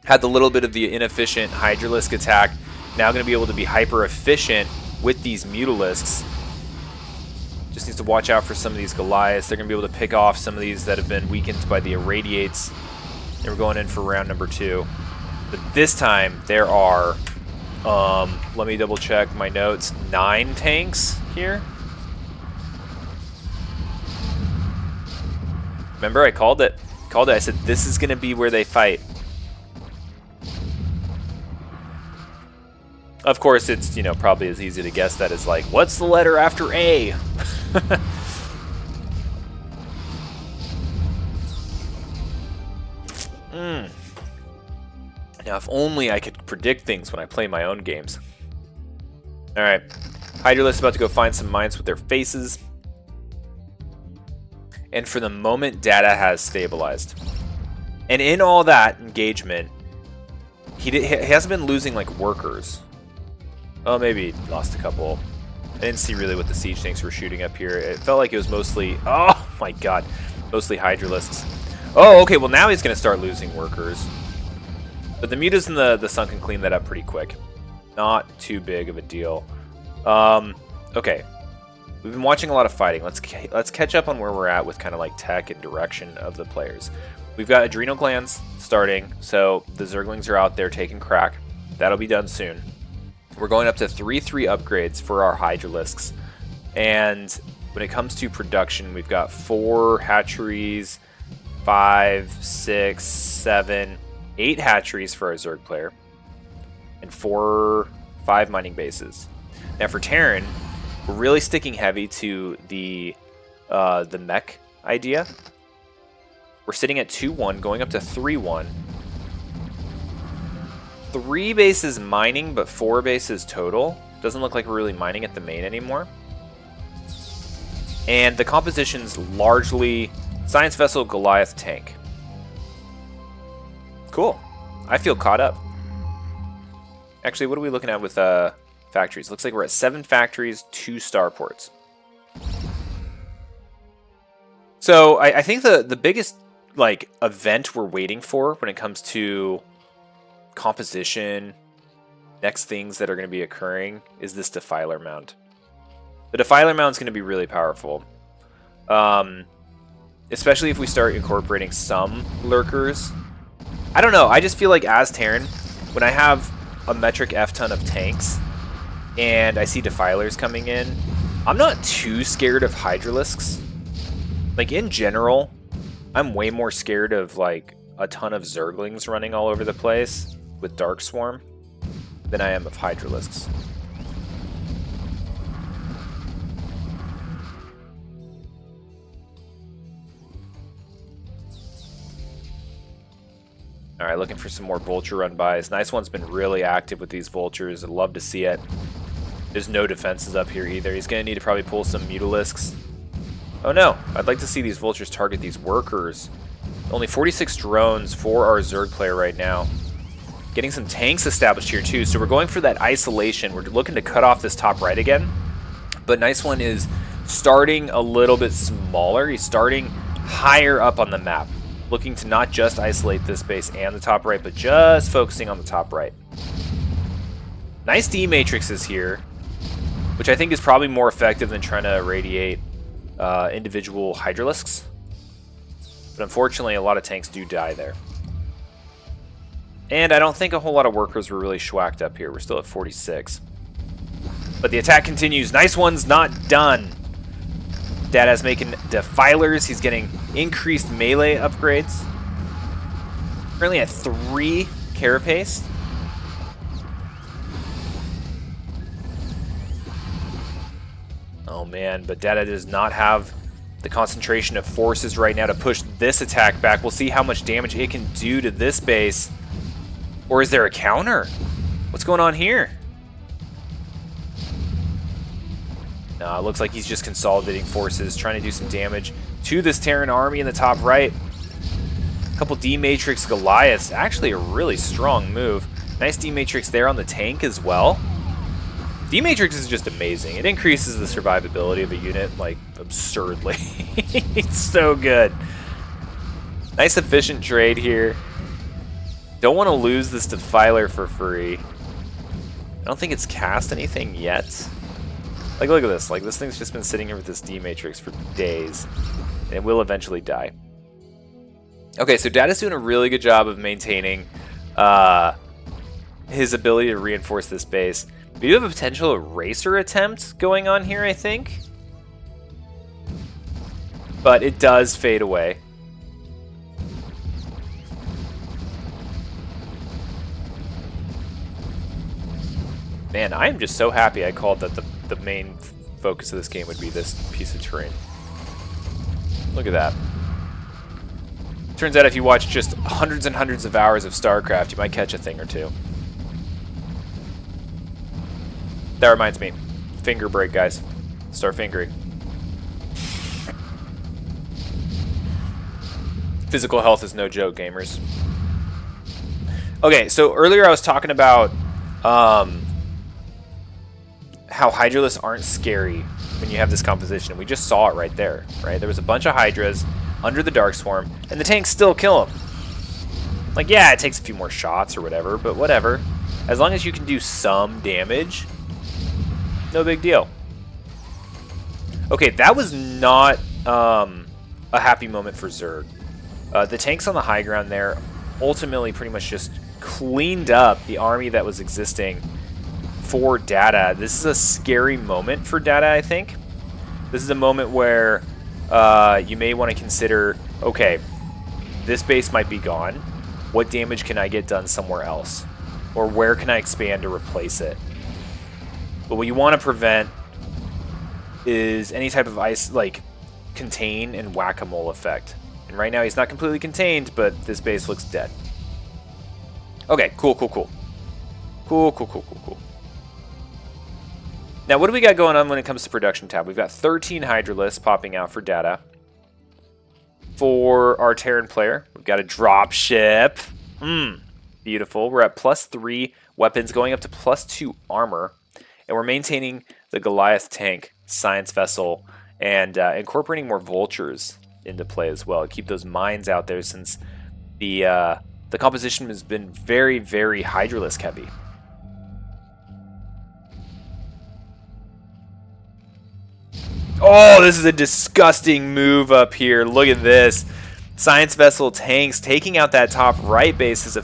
Had the little bit of the inefficient Hydralisk attack. Now going to be able to be hyper efficient with these Mutalisks. Just needs to watch out for some of these Goliaths. They're going to be able to pick off some of these that have been weakened by the Irradiates. And we're going in for round number 2. But this time there are, let me double check my notes, 9 tanks here. Remember, I called it. I said this is going to be where they fight. Of course, it's, you know, probably as easy to guess that as like, what's the letter after A? Now, if only I could predict things when I play my own games. All right, Hydralisk about to go find some mines with their faces. And for the moment, Data has stabilized. And in all that engagement, he hasn't been losing like workers. Oh, maybe he lost a couple. I didn't see really what the siege tanks were shooting up here. It felt like it was mostly, oh my god, mostly Hydralisks. Oh, okay, well now he's going to start losing workers. But the mutas and the sunken clean that up pretty quick. Not too big of a deal. Okay. We've been watching a lot of fighting. Let's catch up on where we're at with kind of like tech and direction of the players. We've got adrenal glands starting, so the Zerglings are out there taking crack. That'll be done soon. We're going up to 3/3 upgrades for our Hydralisks. And when it comes to production, we've got 4 hatcheries, 5, 6, 7, 8 hatcheries for our Zerg player, and 5 mining bases. Now for Terran, we're really sticking heavy to the mech idea. We're sitting at 2-1, going up to 3-1. 3 bases mining, but 4 bases total. Doesn't look like we're really mining at the main anymore. And the composition's largely Science Vessel, Goliath, Tank. Cool. I feel caught up. Actually, what are we looking at with factories? Looks like we're at 7 factories, 2 starports. So I think the biggest like event we're waiting for when it comes to composition, next things that are going to be occurring, is this Defiler Mound. The Defiler Mound is going to be really powerful. Especially if we start incorporating some lurkers. I don't know, I just feel like as Terran, when I have a metric F-ton of tanks, and I see Defilers coming in, I'm not too scared of Hydralisks. Like, in general, I'm way more scared of, like, a ton of Zerglings running all over the place with Dark Swarm than I am of Hydralisks. Alright, looking for some more Vulture run-bys. Nice One's been really active with these Vultures. I'd love to see it. There's no defenses up here either. He's going to need to probably pull some Mutalisks. Oh no, I'd like to see these Vultures target these workers. Only 46 drones for our Zerg player right now. Getting some tanks established here too, so we're going for that isolation. We're looking to cut off this top right again. But Nice One is starting a little bit smaller. He's starting higher up on the map. Looking to not just isolate this base and the top right, but just focusing on the top right. Nice D-matrices here, which I think is probably more effective than trying to irradiate individual Hydralisks. But unfortunately, a lot of tanks do die there. And I don't think a whole lot of workers were really schwacked up here. We're still at 46. But the attack continues. Nice One's not done. Dada's making Defilers. He's getting increased melee upgrades. Currently at 3 Carapace. Oh man, but Dada does not have the concentration of forces right now to push this attack back. We'll see how much damage it can do to this base. Or is there a counter? What's going on here? No, it looks like he's just consolidating forces, trying to do some damage to this Terran army in the top right. A couple D-Matrix Goliaths. Actually a really strong move. Nice D-Matrix there on the tank as well. D-Matrix is just amazing. It increases the survivability of a unit, like, absurdly. It's so good. Nice efficient trade here. Don't want to lose this Defiler for free. I don't think it's cast anything yet. Like, look at this. Like, this thing's just been sitting here with this D-Matrix for days. And it will eventually die. Okay, so Data's doing a really good job of maintaining his ability to reinforce this base. We do have a potential eraser attempt going on here, I think. But it does fade away. Man, I am just so happy I called that the main focus of this game would be this piece of terrain. Look at that. Turns out if you watch just hundreds and hundreds of hours of StarCraft, you might catch a thing or two. That reminds me. Finger break, guys. Start fingering. Physical health is no joke, gamers. Okay, so earlier I was talking about how Hydralisks aren't scary when you have this composition. We just saw it right there, right? There was a bunch of Hydras under the Dark Swarm, and the tanks still kill them. Like, yeah, it takes a few more shots or whatever, but whatever. As long as you can do some damage, no big deal. Okay, that was not a happy moment for Zerg. The tanks on the high ground there ultimately pretty much just cleaned up the army that was existing for Data. This is a scary moment for Data, I think. This is a moment where you may want to consider, okay, this base might be gone. What damage can I get done somewhere else? Or where can I expand to replace it? But what you want to prevent is any type of ice, like, contain and whack-a-mole effect. And right now he's not completely contained, but this base looks dead. Okay, cool. Cool. Now, what do we got going on when it comes to production tab? We've got 13 Hydralisks popping out for Data. For our Terran player, we've got a drop ship. Beautiful. We're at +3 weapons, going up to +2 armor. And we're maintaining the Goliath tank, science vessel, and incorporating more vultures into play as well. Keep those mines out there since the composition has been very, very Hydralisk heavy. Oh, this is a disgusting move up here. Look at this. Science vessel tanks taking out that top right base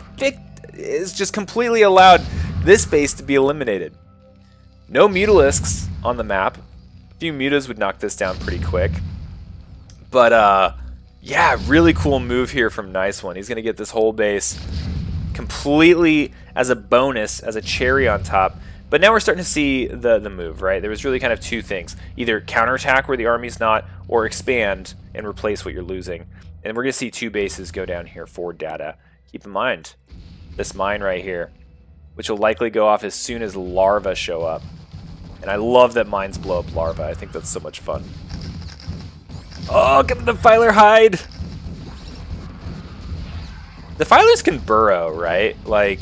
is just completely allowed this base to be eliminated. No Mutalisks on the map. A few Mutas would knock this down pretty quick. But, yeah, really cool move here from Nice One. He's going to get this whole base completely as a bonus, as a cherry on top. But now we're starting to see the move, right? There was really kind of two things. Either counterattack where the army's not, or expand and replace what you're losing. And we're going to see two bases go down here for Data. Keep in mind, this mine right here, which will likely go off as soon as larvae show up. And I love that mines blow up larvae. I think that's so much fun. Oh, get the Defiler hide! Defilers can burrow, right? Like,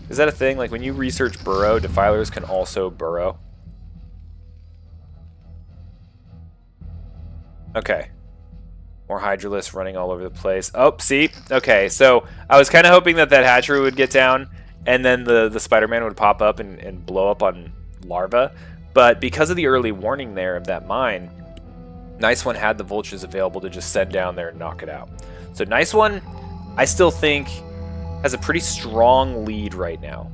is that a thing? Like, when you research burrow, Defilers can also burrow. Okay. More Hydralisks running all over the place. Oh, see? Okay, so I was kind of hoping that hatchery would get down, and then the Spider-Man would pop up and blow up on larvae. But because of the early warning there of that mine, Nice One had the vultures available to just send down there and knock it out. So Nice One, I still think, has a pretty strong lead right now.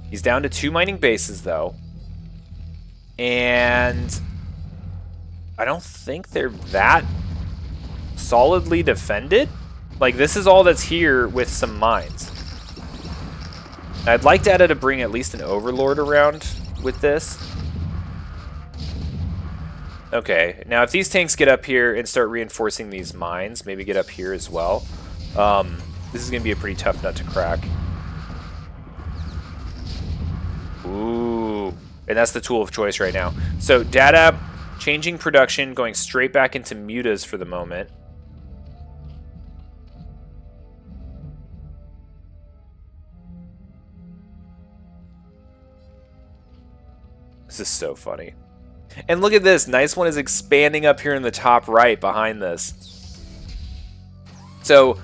He's down to 2 mining bases, though. And I don't think they're that solidly defended. Like, this is all that's here with some mines. I'd like Data to bring at least an Overlord around with this. Okay, now if these tanks get up here and start reinforcing these mines, maybe get up here as well, this is going to be a pretty tough nut to crack. Ooh, and that's the tool of choice right now. So Data changing production, going straight back into mutas for the moment. This is so funny. And look at this. Nice One is expanding up here in the top right behind this. So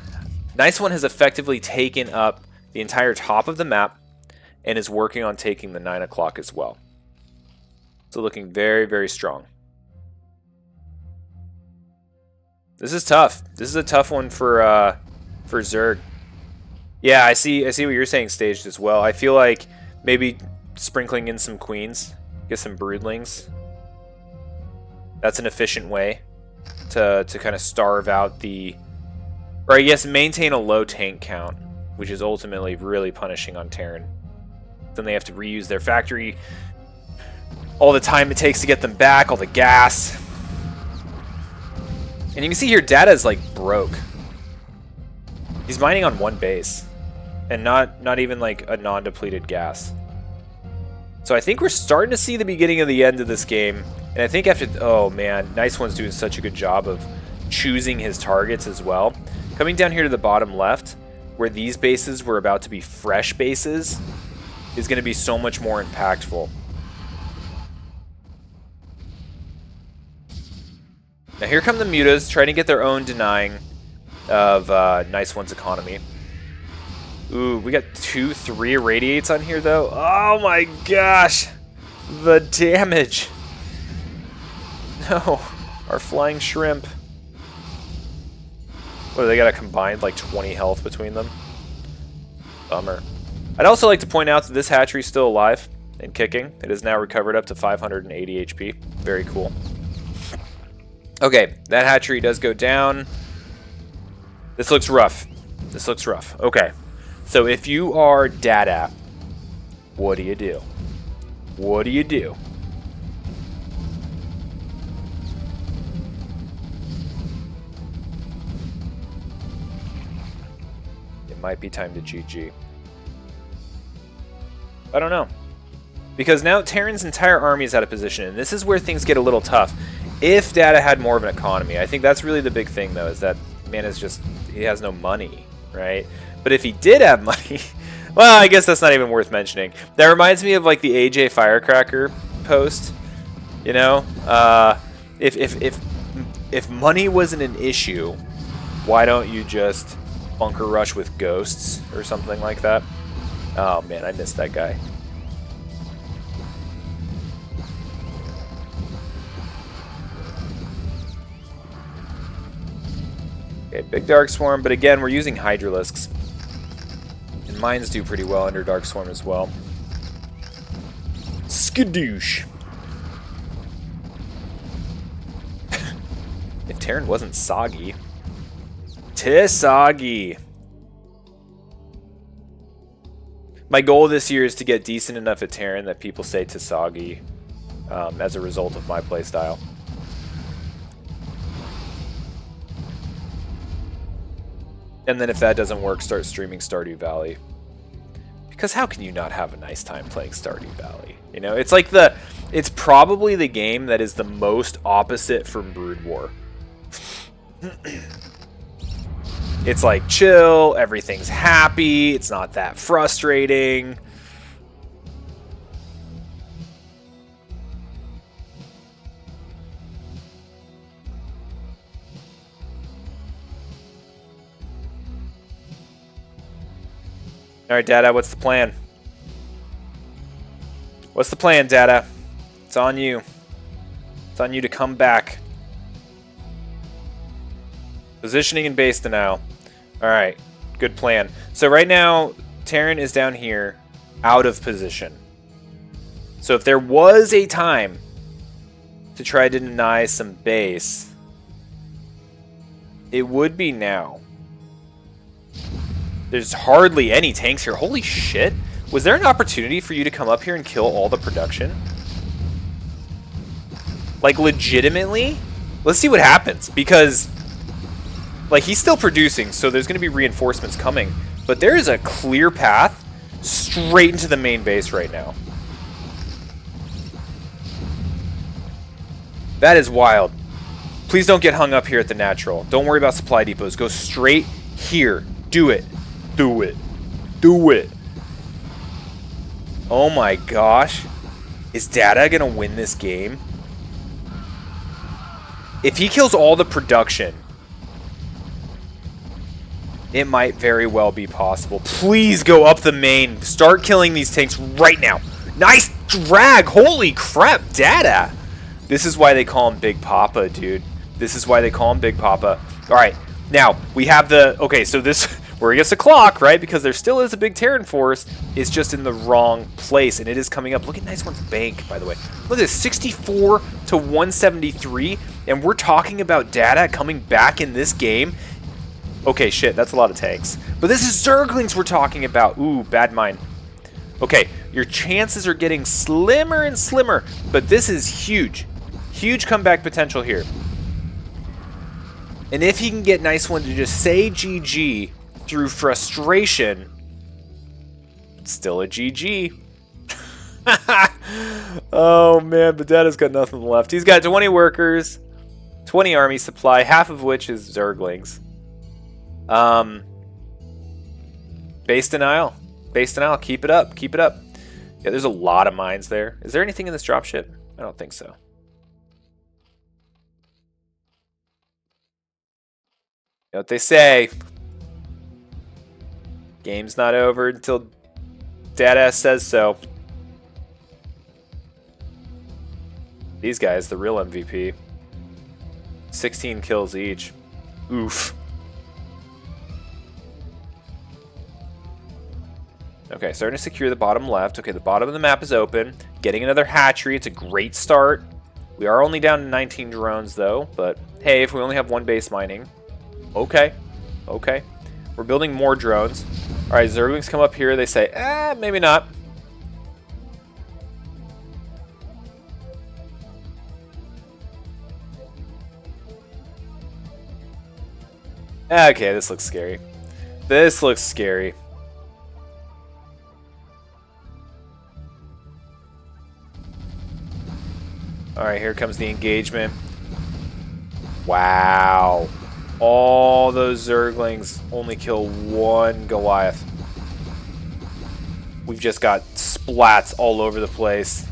Nice One has effectively taken up the entire top of the map and is working on taking the 9 o'clock as well. So looking very, very strong. This is tough. This is a tough one for Zerg. Yeah, I see what you're saying, Staged, as well. I feel like maybe sprinkling in some queens, get some broodlings. That's an efficient way to kind of starve out the, or I guess maintain a low tank count, which is ultimately really punishing on Terran. Then they have to reuse their factory, all the time it takes to get them back, all the gas. And you can see here, data is like broke. He's mining on one base, and not even like a non-depleted gas. So I think we're starting to see the beginning of the end of this game. And I think after, oh man, Nice One's doing such a good job of choosing his targets as well. Coming down here to the bottom left, where these bases were about to be fresh bases, is going to be so much more impactful. Now here come the Mutas, trying to get their own denying of Nice One's economy. Ooh, we got 2-3 irradiates on here though. Oh my gosh! The damage! No, our flying shrimp. What, do they got a combined like 20 health between them? Bummer. I'd also like to point out that this hatchery is still alive and kicking. It is now recovered up to 580 HP. Very cool. Okay, that hatchery does go down. This looks rough. This looks rough. Okay, so if you are Dada, what do you do? What do you do? It might be time to GG. I don't know. Because now Terran's entire army is out of position, and this is where things get a little tough. If Data had more of an economy, I think that's really the big thing, though, is that man is just, he has no money, right? But if he did have money, well, I guess that's not even worth mentioning. That reminds me of like the AJ Firecracker post, you know? If money wasn't an issue, why don't you just bunker rush with ghosts or something like that? Oh man, I missed that guy. Okay, big Dark Swarm, but again, we're using Hydralisks. And mines do pretty well under Dark Swarm as well. Skadoosh! If Terran wasn't soggy. Tisoggy! My goal this year is to get decent enough at Terran that people say Tisoggy as a result of my playstyle. And then if that doesn't work, start streaming Stardew Valley. Because how can you not have a nice time playing Stardew Valley? You know, it's like it's probably the game that is the most opposite from Brood War. It's like chill, everything's happy, it's not that frustrating. All right, Dada, what's the plan? What's the plan, Dada? It's on you. It's on you to come back. Positioning and base denial. All right, good plan. So right now, Terran is down here, out of position. So if there was a time to try to deny some base, it would be now. There's hardly any tanks here. Holy shit. Was there an opportunity for you to come up here and kill all the production? Like, legitimately? Let's see what happens, because like, he's still producing, so there's going to be reinforcements coming. But there is a clear path straight into the main base right now. That is wild. Please don't get hung up here at the natural. Don't worry about supply depots. Go straight here. Do it. Do it. Do it. Oh my gosh. Is Data gonna win this game? If he kills all the production, it might very well be possible. Please go up the main. Start killing these tanks right now. Nice drag. Holy crap, Data. This is why they call him Big Papa, dude. This is why they call him Big Papa. All right, now we have the... Okay, so this... Where he gets the clock, right? Because there still is a big Terran force. It's just in the wrong place, and it is coming up. Look at Nice One's bank, by the way. Look at this, 64 to 173, and we're talking about Data coming back in this game. Okay, shit, that's a lot of tanks. But this is Zerglings we're talking about. Ooh, bad mine. Okay, your chances are getting slimmer and slimmer, but this is huge. Huge comeback potential here. And if he can get Nice One to just say GG through frustration, it's still a GG. Oh man, but Dada's got nothing left. He's got 20 workers, 20 army supply, half of which is Zerglings. Base denial. Base denial. Keep it up. Keep it up. Yeah, there's a lot of mines there. Is there anything in this dropship? I don't think so. You know what they say. Game's not over until Dadass says so. These guys, the real MVP. 16 kills each. Oof. Okay, starting to secure the bottom left. Okay, the bottom of the map is open. Getting another hatchery. It's a great start. We are only down to 19 drones, though. But, hey, if we only have one base mining. Okay. Okay. We're building more drones. All right, Zerglings come up here. They say, maybe not. Okay, this looks scary. This looks scary. Alright, here comes the engagement. Wow. All those Zerglings only kill one Goliath. We've just got splats all over the place.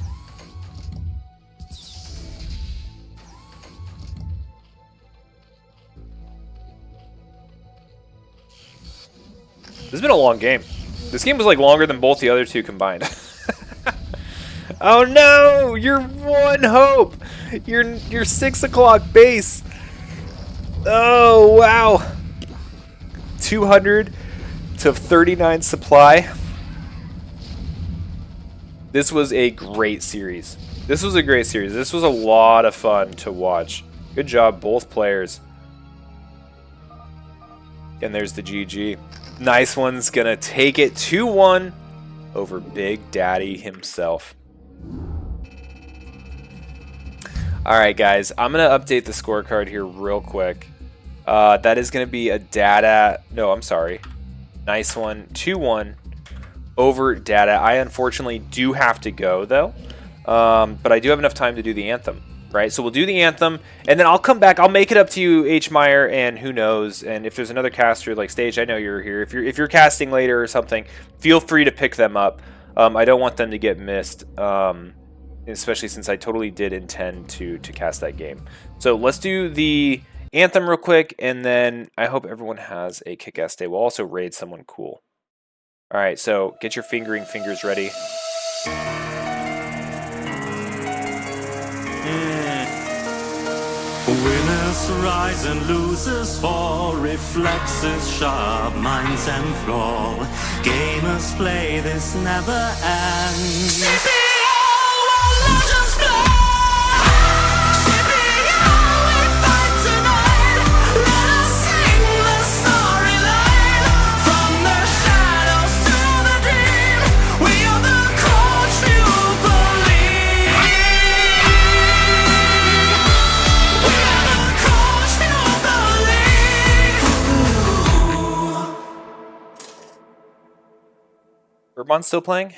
This has been a long game. This game was like longer than both the other two combined. Oh no! Your one hope! Your 6 o'clock base! Oh wow! 200 to 39 supply. This was a great series. This was a great series. This was a lot of fun to watch. Good job, both players. And there's the GG. Nice One's gonna take it 2-1 over Big Daddy himself. Alright guys, I'm going to update the scorecard here real quick. That is going to be a Data... No, I'm sorry. Nice One, 2-1 over Data. I unfortunately do have to go though. But I do have enough time to do the anthem. Right, so we'll do the anthem, and then I'll come back. I'll make it up to you, H. Meyer, and who knows. And if there's another caster like Stage, I know you're here. If you're casting later or something, feel free to pick them up. I don't want them to get missed, especially since I totally did intend to cast that game. So let's do the anthem real quick, and then I hope everyone has a kick-ass day. We'll also raid someone cool. All right, so get your fingering fingers ready. Winners rise and losers fall, reflexes sharp, minds and flaw. Gamers play, this never ends. CPL, legends play. CPL, we fight tonight. Let us sing the storyline. From the shadows to the dream, we are the coach you believe. Urban's still playing?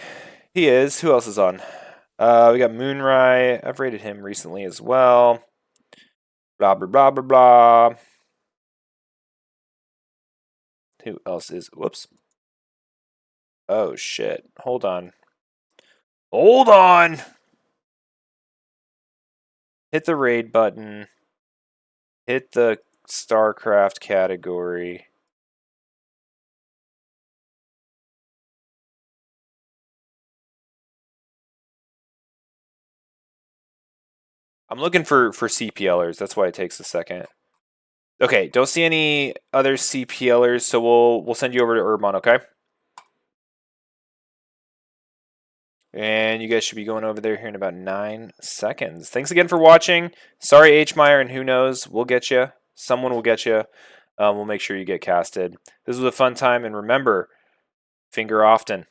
He is. Who else is on? We got Moonrai. I've rated him recently as well. Blah, blah, blah, blah, blah. Who else is... Whoops. Oh, shit. Hold on. Hold on! hit the raid button, hit the StarCraft category. I'm looking for CPLers. That's why it takes a second. Okay, don't see any other CPLers, so we'll send you over to Urbon, okay? And you guys should be going over there here in about 9 seconds. Thanks again for watching. Sorry, H. Meyer, and who knows, we'll get you. Someone will get you. We'll make sure you get casted. This was a fun time, and remember, finger often.